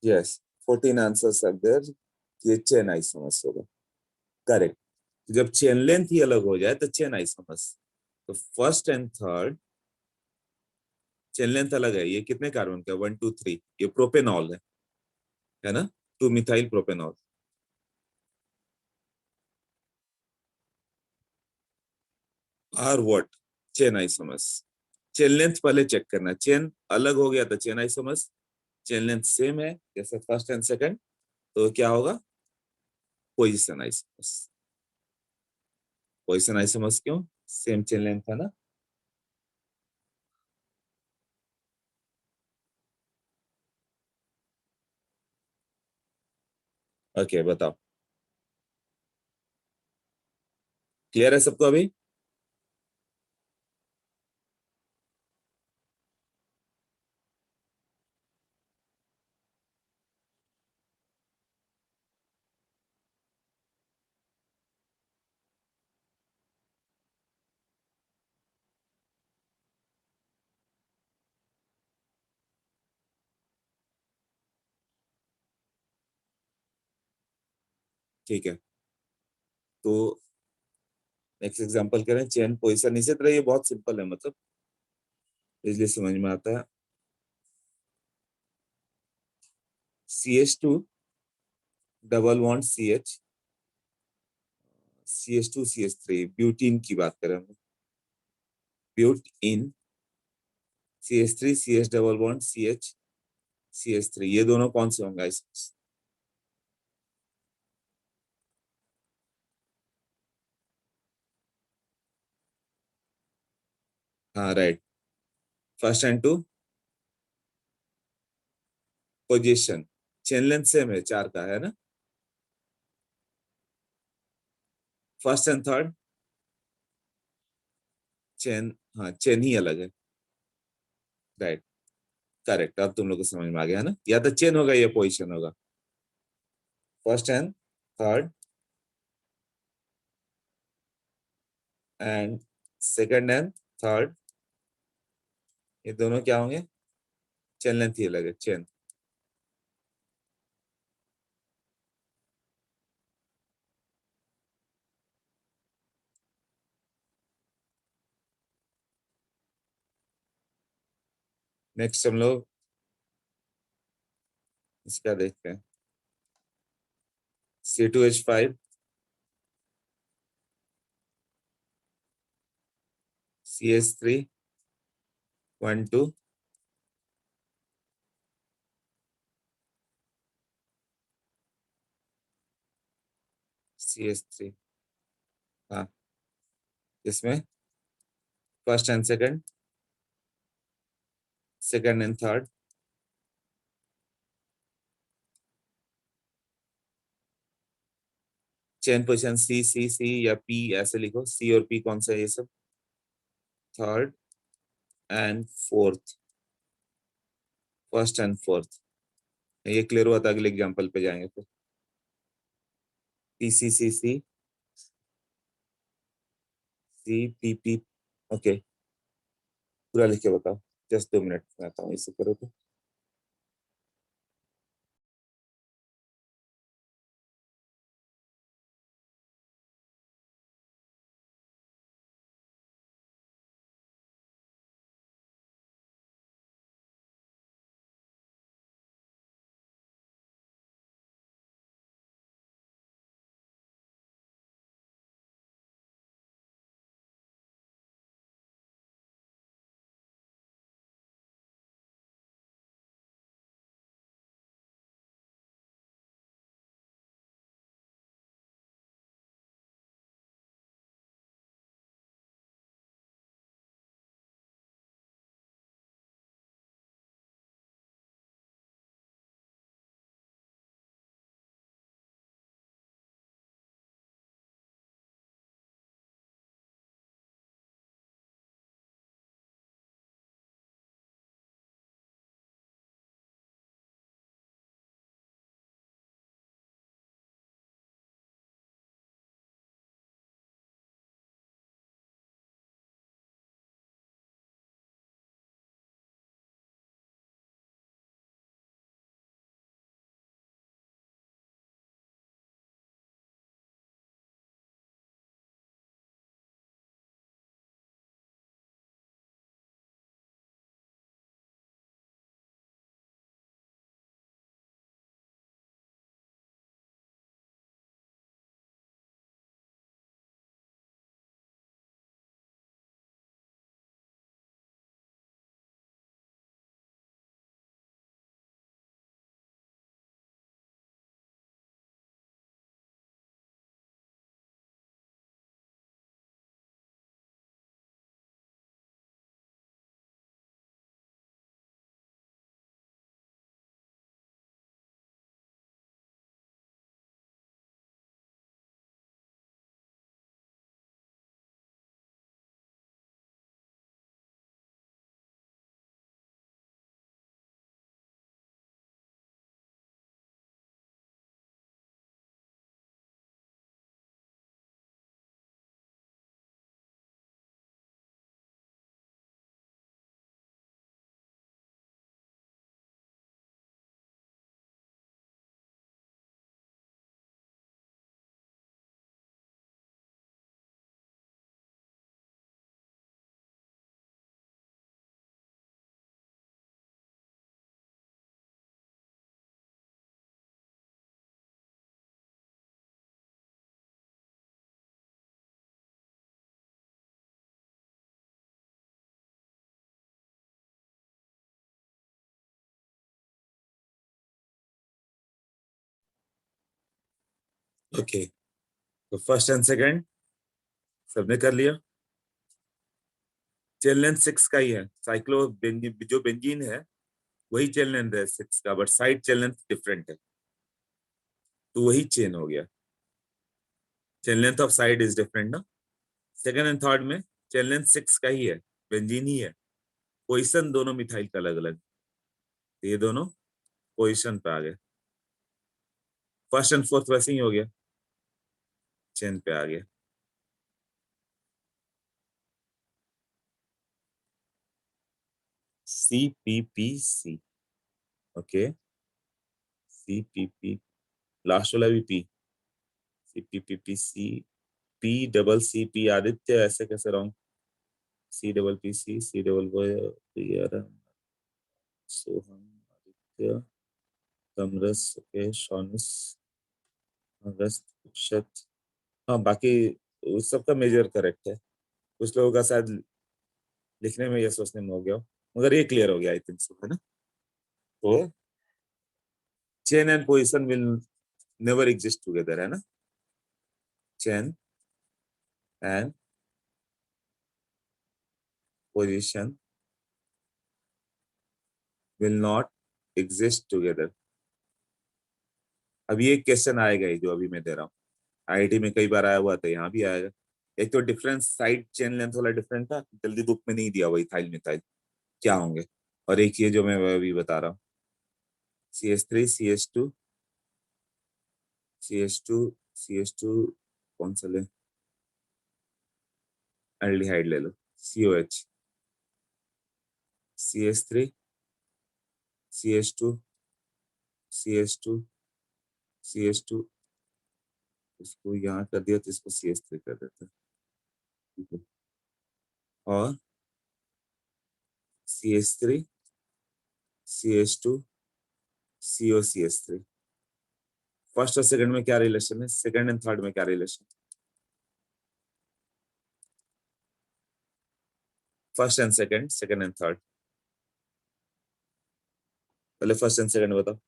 यस 14 आंसर्स आर देयर, ये चेन आइसोमर्स होगा। करेक्ट। जब चेन लेंथ ही अलग हो जाए तो चेन आइसोमर्स। तो first and third chain length अलग है, ये कितने कार्बन का 1 2 3, ये प्रोपेनॉल है ना, 2 methyl propanol. Are what, chain isomers. Chain length पहले चेक करना, चेन अलग हो गया तो chain isomers, chain length same है जैसे फर्स्ट एंड सेकंड तो क्या होगा, पोजीशन आइसोमर्स। पोजीशन आइसोमर्स क्यों, सेम चेन लेंथ है ना। ओके बताओ, क्लियर है सबको अभी। ठीक है, तो नेक्स्ट एग्जांपल करें, चेन पोजीशन इसी तरह, ये बहुत सिंपल है मतलब, इसलिए समझ में आता है। CH2 double bond CH, CH2 CH3, butene की बात करें हम, butene, CH3 CH double bond CH, CH3, ये दोनों कौन से होंगे आइसोमर्स। हाँ right, first and two position, chain length same है, 4 का है ना। फर्स्ट एंड थर्ड चेन, हाँ चेन ही अलग है, राइट। करेक्ट, अब तुम लोग को समझ में आ गया है ना, या तो चेन होगा या पोजीशन होगा। First and third and second and third, ये दोनों क्या होंगे, चेन लेंथ ही अलग है, चेन। नेक्स्ट हम लोग इसका देखते हैं, C2H5 CH3 1 2 CH3, हाँ इसमें first and second, second and third, chain position C या P ऐसे लिखो, C और P कौन सा है ये सब, third and fourth, first and fourth. ये क्लियर हुआ था, अगले एग्जांपल पे जाएंगे फिर। PCCC CPP, ओके पूरा लिख के बताओ, जस्ट 2 मिनट में आता हूँ, इसे करो तो। ओके, तो फर्स्ट एंड सेकंड सबने कर लिया। चेन लेंथ 6 का ही है, साइक्लो जो बेंजीन है वही चेन लेंथ है 6 का, but side chain length different है, तो वही चेन हो गया। Chain length of side is different ना। सेकंड एंड थर्ड में चेन लेंथ 6 का ही है, बेंजीन ही है, पोजिशन दोनों मिथाइल का अलग अलग, ये दोनों पोजिशन पे आ गए। फर्स्ट एंड फोर्थ वैसे ही हो गया, चेन पे आ गया। CPPC, ओके, CPP, लास्ट वाला भी P, CPPPC, P double CP Aditya, ऐसे कैसे wrong? C double PC, C double Soham, Aditya, कमरस, ओके, शॉनिस, अगस्त, अक्षत। हाँ, बाकी उस सबका मेजर करेक्ट है। कुछ लोगों का शायद लिखने में या सोचने में हो गया हो, मगर ये क्लियर हो गया आई थिंक सो, है ना। तो chain and position will never exist together, है ना। Chain and position will not exist together. अब ये क्वेश्चन आएगा ही जो अभी मैं दे रहा हूँ, आईआईटी में कई बार आया हुआ था, यहाँ भी आएगा। एक तो डिफरेंस साइड चेन लेंथ वाला डिफरेंट था, जल्दी बुक में नहीं दिया, वही थाइल मिथाइल क्या होंगे। और एक ये जो मैं अभी बता रहा हूँ, CH3 CH2 CH2 CH2, कौन सा ले, एल्डिहाइड ले लो, COH, CH3 CH2 CH2 इसको यहाँ कर दिया तो इसको CH3 कर देते हैं, ठीक है। और CH3 CH2 COCH3, फर्स्ट और सेकंड में क्या रिलेशन है, सेकंड एंड थर्ड में क्या relation? First and second, second and third, पहले फर्स्ट एंड सेकंड बताओ।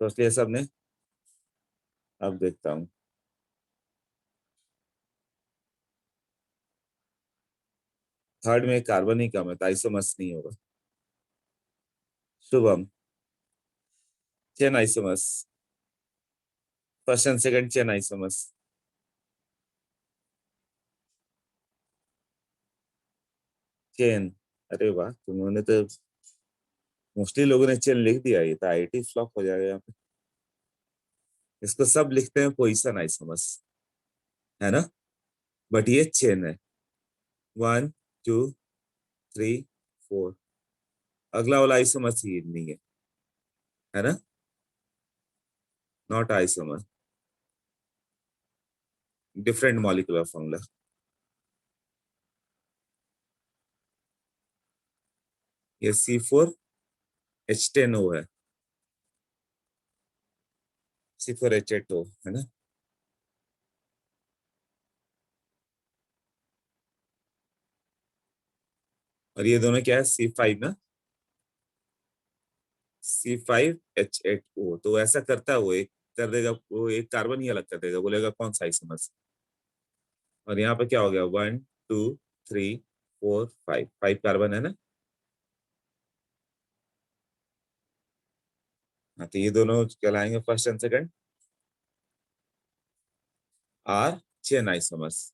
सोच लिया सबने? अब देखता हूँ, थर्ड में कार्बन ही कम है तो आइसोमर्स नहीं होगा। Shubham, chain isomers, first and second chain isomers. Chain, अरे वाह, तुमने तो मोस्टली लोगों ने चेन लिख दिया, ये तो आईआईटी फ्लॉप हो जाएगा यहाँ पे। इसको सब लिखते हैं पोजीशन आइसोमर्स, है ना, बट ये चेन है। 1 2 3 4, अगला वाला आइसोमर्स ही नहीं है ना, not isomer, different molecular formula. ये C4H10O है, C4H8O है ना। और ये दोनों क्या है, C5 ना, C5H8O। तो ऐसा करता है वो, एक कर देगा, वो एक कार्बन ही अलग कर देगा, बोलेगा कौन सा आइसोमर। और यहाँ पे क्या हो गया, 1 2 3 4 5, 5 कार्बन है ना। हाँ, तो ये दोनों कहलाएंगे first and second are chain isomers.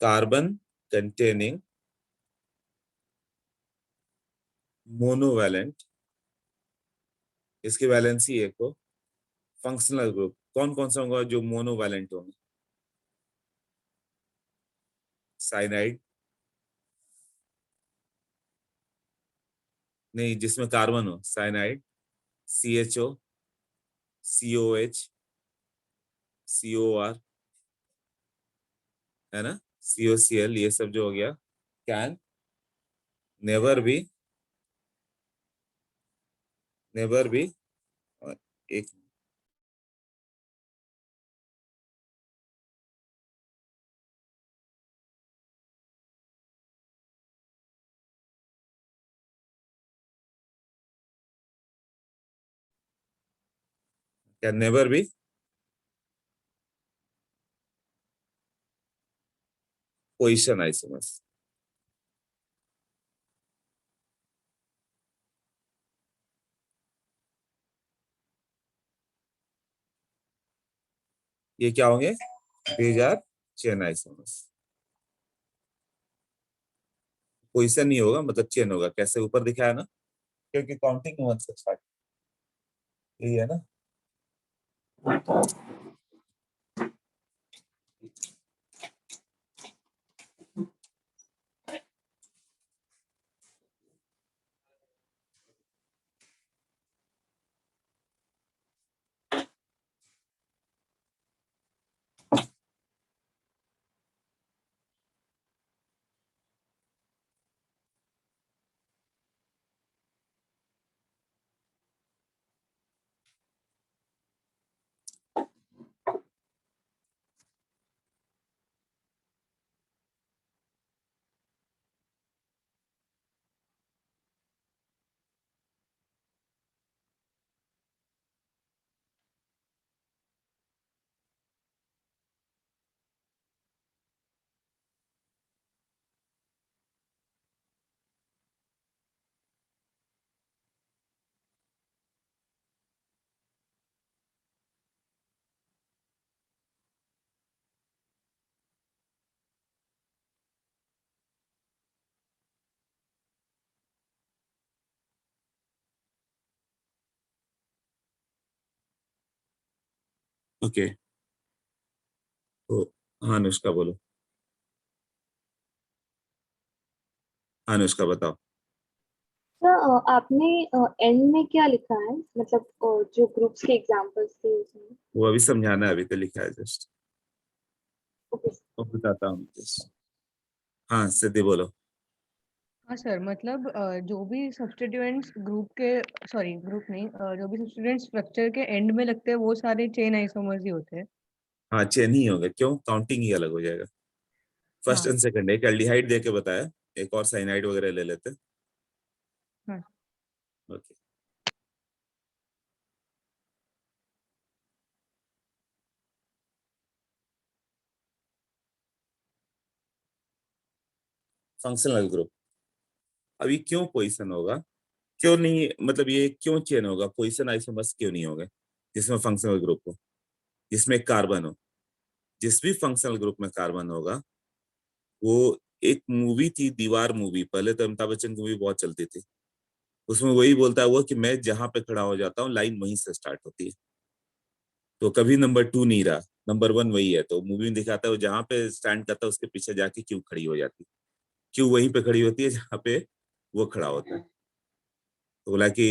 Carbon containing monovalent, इसकी वैलेंसी एक हो, फंक्शनल ग्रुप कौन कौन सा होगा जो मोनोवैलेंट होंगे, साइनाइड नहीं, जिसमें कार्बन हो, साइनाइड, CHO, COH, COR, है ना, COCl, ये सब जो हो गया, can never be, never be, एक can never be position isomers. ये क्या होंगे, these are chain isomers. Position नहीं होगा, मतलब चेन होगा, कैसे ऊपर दिखाया ना, क्योंकि काउंटिंग 1 से स्टार्ट, यही है ना। ओके, तो हाँ अनुष्का बोलो, हाँ अनुष्का बताओ। तो आपने एंड में क्या लिखा है, मतलब जो ग्रुप्स के एग्जांपल्स थे उसमें। वो अभी समझाना है, अभी तो लिखा है जस्ट, ओके। तो बताता हूँ जस्ट। हाँ सिद्धि बोलो। हाँ सर, मतलब जो भी सब्स्टिट्यूएंट्स ग्रुप के, सॉरी ग्रुप नहीं, जो भी सब्स्टिट्यूएंट्स स्ट्रक्चर के एंड में लगते हैं वो सारे चेन आइसोमर्स ही होते हैं। हाँ चेन ही होगा, क्यों, काउंटिंग ही अलग हो जाएगा। फर्स्ट हाँ एंड सेकंड, एक एल्डिहाइड दे के बताया, एक और साइनाइड वगैरह ले लेते। हाँ। ओके, फंक्शनल ग्रुप, अभी क्यों पोजीशन होगा, क्यों नहीं, मतलब ये क्यों चेन होगा, पोजीशन आइसोमर्स क्यों नहीं होगा जिसमें फंक्शनल ग्रुप हो, जिसमें कार्बन हो। जिस भी फंक्शनल ग्रुप में कार्बन होगा वो एक मूवी थी दीवार मूवी, पहले तो अमिताभ बच्चन की मूवी बहुत चलती थी, उसमें वही बोलता है वो कि मैं जहां पे खड़ा हो जाता हूँ लाइन वहीं से स्टार्ट होती है। तो कभी नंबर 2 नहीं रहा, नंबर 1 वही है। तो मूवी में दिखाता है वो जहां पे स्टैंड करता है उसके पीछे जाके क्यों खड़ी हो जाती है, क्यों वहीं पे खड़ी होती है जहां पे वो खड़ा होता है। तो बोला कि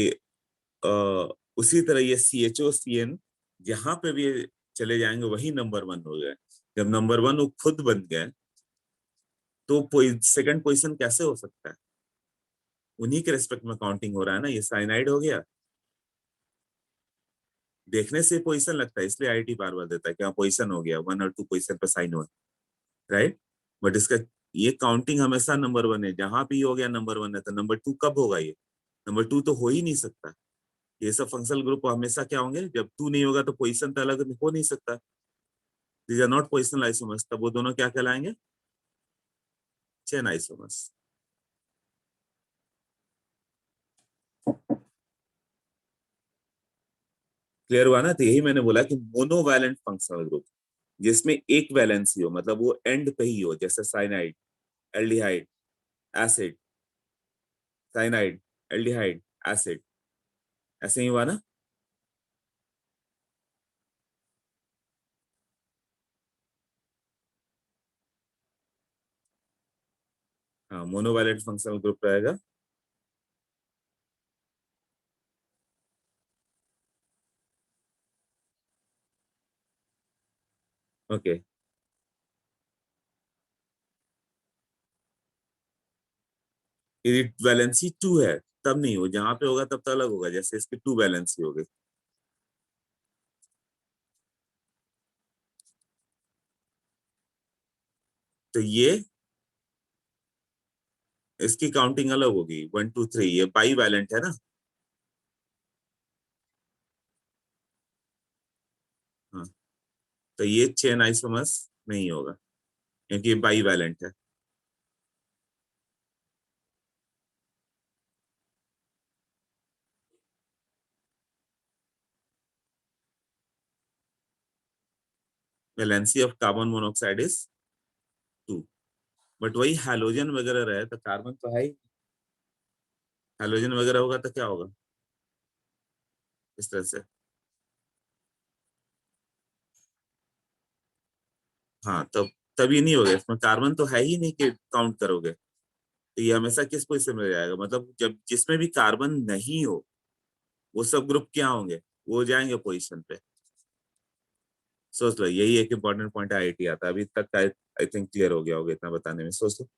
अ, उसी तरह ये CHO CN जहां पे भी चले जाएंगे वही नंबर 1 हो गए। जब नंबर 1 वो खुद बन गए तो सेकंड पोजीशन कैसे हो सकता है? उन्हीं के रेस्पेक्ट में काउंटिंग हो रहा है ना, ये साइनाइड हो गया। देखने से पोजीशन लगता है इसलिए IIT बार बार देता है कि हाँ पोजीशन हो गया, 1 और 2 पोजीशन पे साइन हुआ, राइट। बट इसका ये काउंटिंग हमेशा नंबर 1 है, जहां भी हो गया नंबर 1 है, तो नंबर 2 कब होगा? ये नंबर 2 तो हो ही नहीं सकता। ये सब फंक्शनल ग्रुप हमेशा क्या होंगे, जब 2 नहीं होगा तो पोजीशन तो अलग हो नहीं सकता। These are not positional isomers, तब वो दोनों क्या कहलाएंगे? Chain isomers. क्लियर हुआ ना? तो यही मैंने बोला कि मोनोवैलेंट फंक्शनल ग्रुप जिसमें एक वैलेंसी हो, मतलब वो एंड पे ही हो, जैसे cyanide, aldehyde, acid, cyanide, aldehyde, acid, ऐसे ही हुआ ना? हाँ, मोनोवैलेंट फंक्शनल ग्रुप रहेगा। ओके। यदि वैलेंसी 2 है तब नहीं हो, जहां पे होगा तब तो अलग होगा, जैसे इसकी 2 वैलेंसी हो गई। तो ये इसकी काउंटिंग अलग होगी, 1 2 3, ये बाई वैलेंट है ना। हाँ, तो ये चेन आइसोमर्स नहीं होगा क्योंकि ये बाई वैलेंट है। Valency of carbon monoxide is 2। But वही हैलोजन वगैरह रहे तो कार्बन तो है ही, हैलोजन वगैरह होगा तो क्या होगा? इस तरह से। हाँ, तब ये नहीं होगा, इसमें कार्बन तो है ही नहीं कि काउंट करोगे। तो ये हमेशा किस पोजिशन में जाएगा, मतलब जब जिसमें भी कार्बन नहीं हो वो सब ग्रुप क्या होंगे? वो जाएंगे पोजीशन पे। सोच लो, यही एक इंपॉर्टेंट पॉइंट IIT आता है। अभी तक आई थिंक क्लियर हो गया होगा इतना बताने में, सोच लो।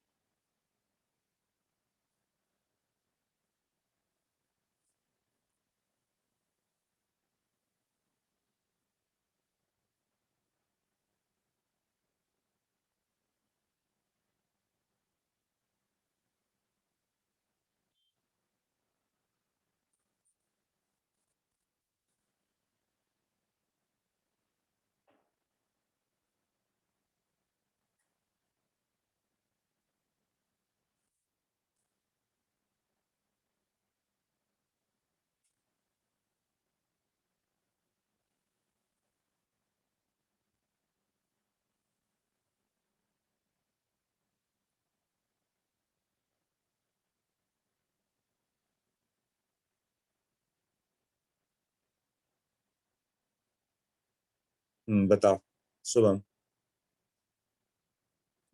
बताओ शुभम,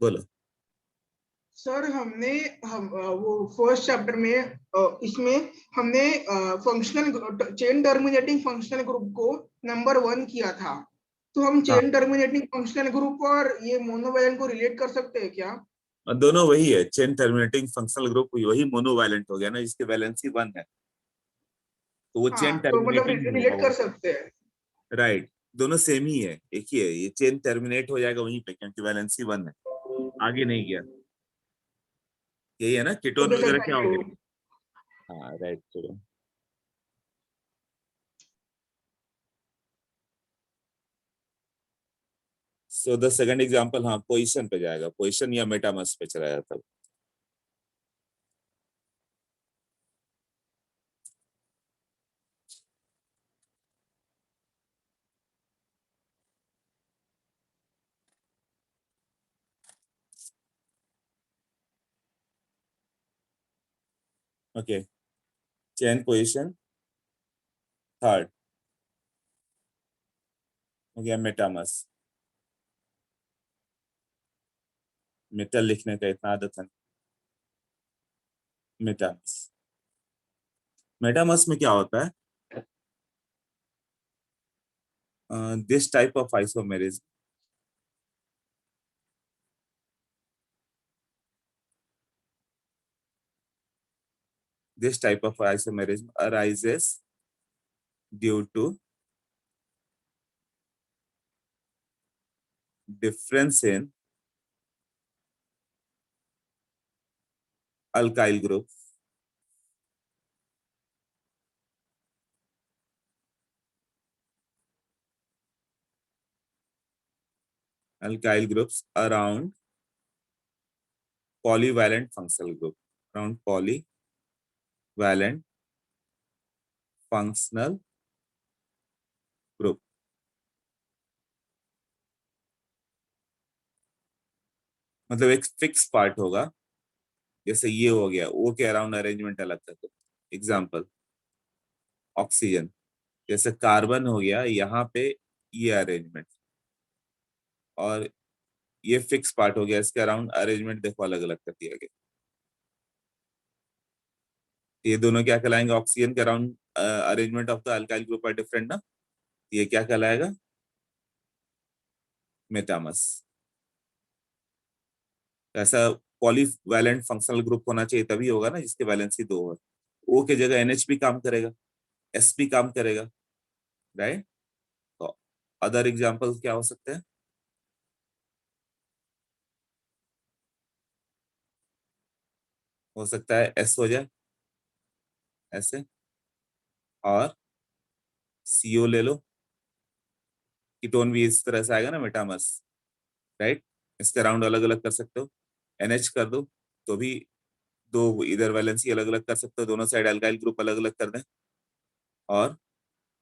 बोलो। सर वो फर्स्ट चैप्टर में इसमें हमने functional chain terminating functional group को नंबर 1 किया था। तो हम हाँ, चेन टर्मिनेटिंग फंक्शनल ग्रुप और ये मोनोवैलेंट को रिलेट कर सकते हैं क्या? और दोनों वही है, चेन टर्मिनेटिंग फंक्शनल ग्रुप वही मोनोवैलेंट हो गया ना, जिसकी वैलेंसी 1 है, तो वो चेन हाँ, तो मतलब टर्मिनेटिंग ही होगा रिलेट वो। कर सकते हैं। राइट, दोनों सेम ही है, एक ही है। ये चेन टर्मिनेट हो जाएगा वहीं पे क्योंकि वैलेंसी 1 है, आगे नहीं गया। यही है ना, कीटोन ओके सर, वगैरह क्या थैंक हो यू। गए? हाँ, राइट, चलो। सो द सेकंड एग्जांपल, हाँ पोजीशन पे जाएगा, पोजीशन या मेटामर्स पे चला जाता है। ओके, चेन पोजीशन थर्ड हो गया मेटामस। मेटल लिखने का इतना आदत है। मेटामस, मेटामस में क्या होता है? This type of isomerism, this type of isomerism arises due to difference in alkyl group, alkyl groups around polyvalent functional group, around polyvalent functional group। मतलब एक फिक्स पार्ट होगा, जैसे ये हो गया, ओ के अराउंड अरेंजमेंट अलग करते। एग्जाम्पल ऑक्सीजन, जैसे कार्बन हो गया यहाँ पे ये अरेंजमेंट, और ये फिक्स पार्ट हो गया, इसके अराउंड अरेंजमेंट देखो अलग अलग कर दिया गया। ये दोनों क्या कहलाएंगे? ऑक्सीजन के around arrangement of the alkyl group are different ना, ये क्या कहलाएगा? मेटामस। ऐसा पॉलीवैलेंट फंक्शनल ग्रुप होना चाहिए, तभी होगा ना जिसके वैलेंसी 2 है। ओ के जगह NH भी काम करेगा, S भी काम करेगा, राइट? तो अदर एग्जांपल्स क्या हो सकते हैं? हो सकता है S हो जाए ऐसे, और CO ले लो, कीटोन भी इस तरह से आएगा ना मेटामस, राइट? इसके अराउंड अलग अलग कर सकते हो। NH कर दो तो भी दो इधर वैलेंसी अलग अलग कर सकते हो, दोनों साइड अल्काइल ग्रुप अलग अलग कर दें, और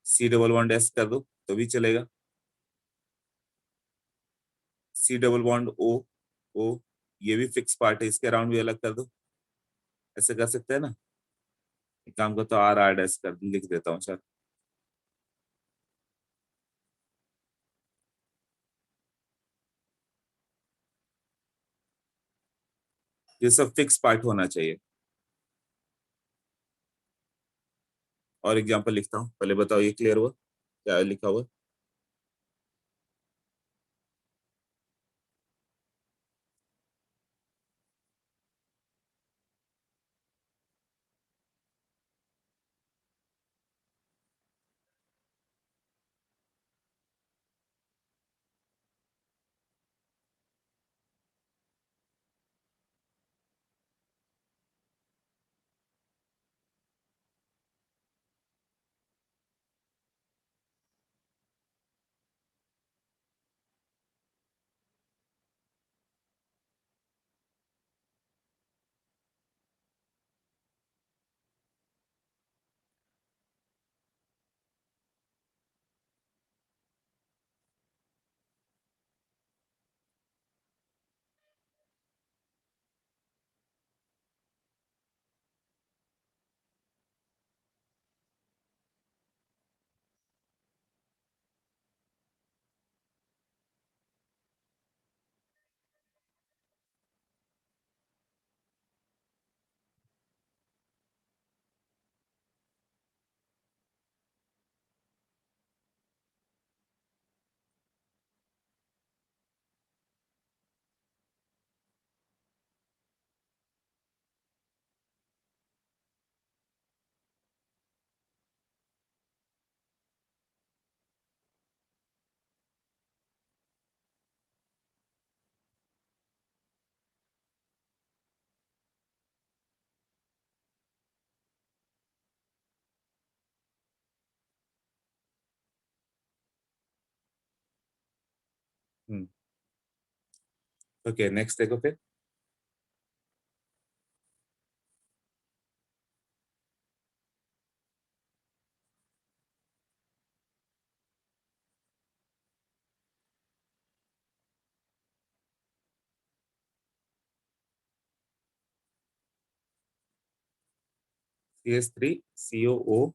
C डबल बॉन्ड S कर दो तो भी चलेगा। C डबल बॉन्ड O, ये भी फिक्स पार्ट है, इसके अराउंड भी अलग कर दो, ऐसे कर सकते हैं ना। एक काम करता हूँ, R कर लिख देता हूँ सर। ये सब फिक्स पार्ट होना चाहिए। और एग्जांपल लिखता हूँ, पहले बताओ ये क्लियर हुआ क्या लिखा हुआ? ओके, नेक्स्ट देखो फिर। CH3 COO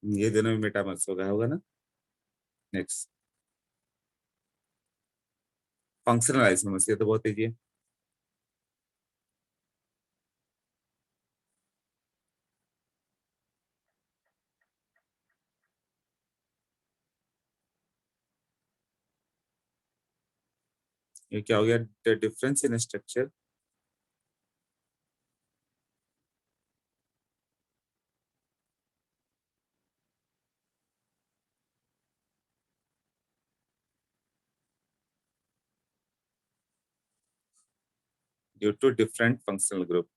ये दोनों में मेटामर्स होगा ना। नेक्स्ट फंक्शनल आइसोमर्स, ये तो बहुत इजी है। ये क्या हो गया, the difference in structure due to different functional group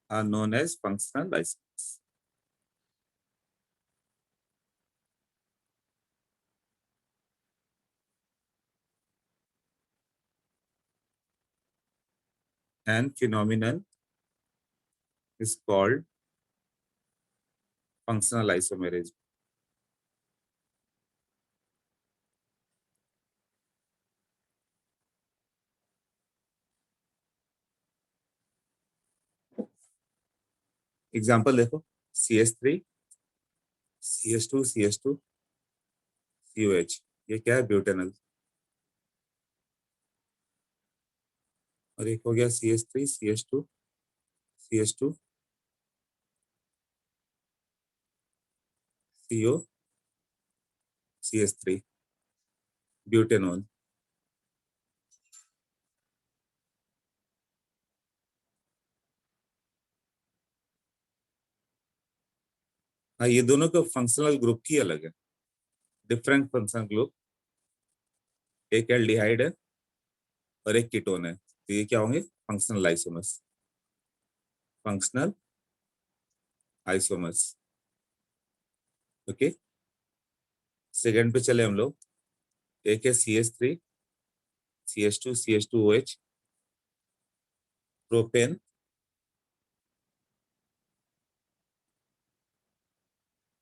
are known as functional isomers. And phenomenon is called functional isomerism. Example देखो, CH3 CH2 CH2 COH, ये क्या है, ब्यूटेनल। और एक हो गया CH3 CH2 CH2 CO CH3 butanol. हाँ, ये दोनों का फंक्शनल ग्रुप ही अलग है, डिफरेंट फंक्शनल ग्रुप। एक एल्डिहाइड है और एक कीटोन है, तो ये क्या होंगे, functional isomers. Functional isomers, okay. Second पे चले हम लोग। एक है CH3 CH2 CH2OH, propane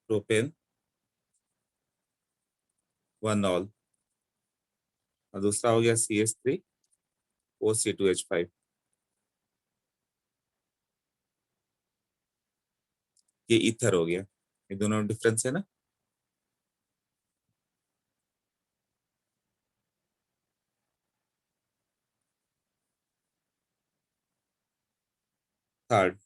propane 1 all, और दूसरा हो गया CH3 OC2H5। ये ईथर हो गया, ये दोनों में डिफरेंस है ना। थर्ड,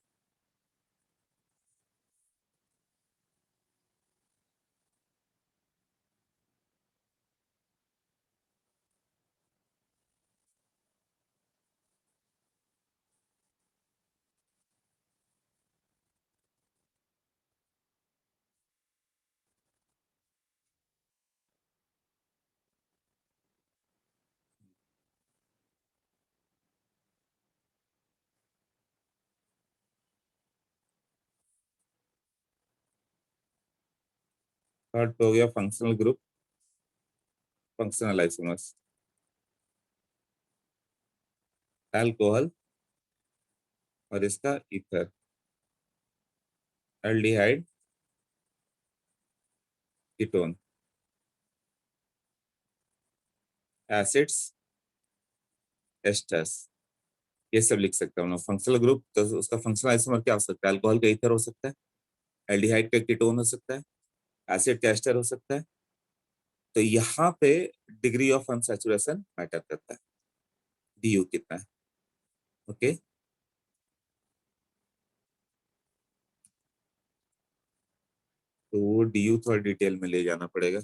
थर्ड हो गया functional group, functional isomers, alcohol और इसका ether, aldehyde ketone, acids asters, ये सब लिख सकते हैं हम लोग। फंक्शनल ग्रुप तो उसका फंक्शनल आइसोमर क्या हो सकता है, अल्कोहल का ईथर हो सकता है, एल्डिहाइड का कीटोन हो सकता है, एसिड का एस्टर हो सकता है। तो यहाँ पे डिग्री ऑफ अनसैचुरेशन मैटर करता है, DU कितना है। ओके, तो DU थोड़ा डिटेल में ले जाना पड़ेगा।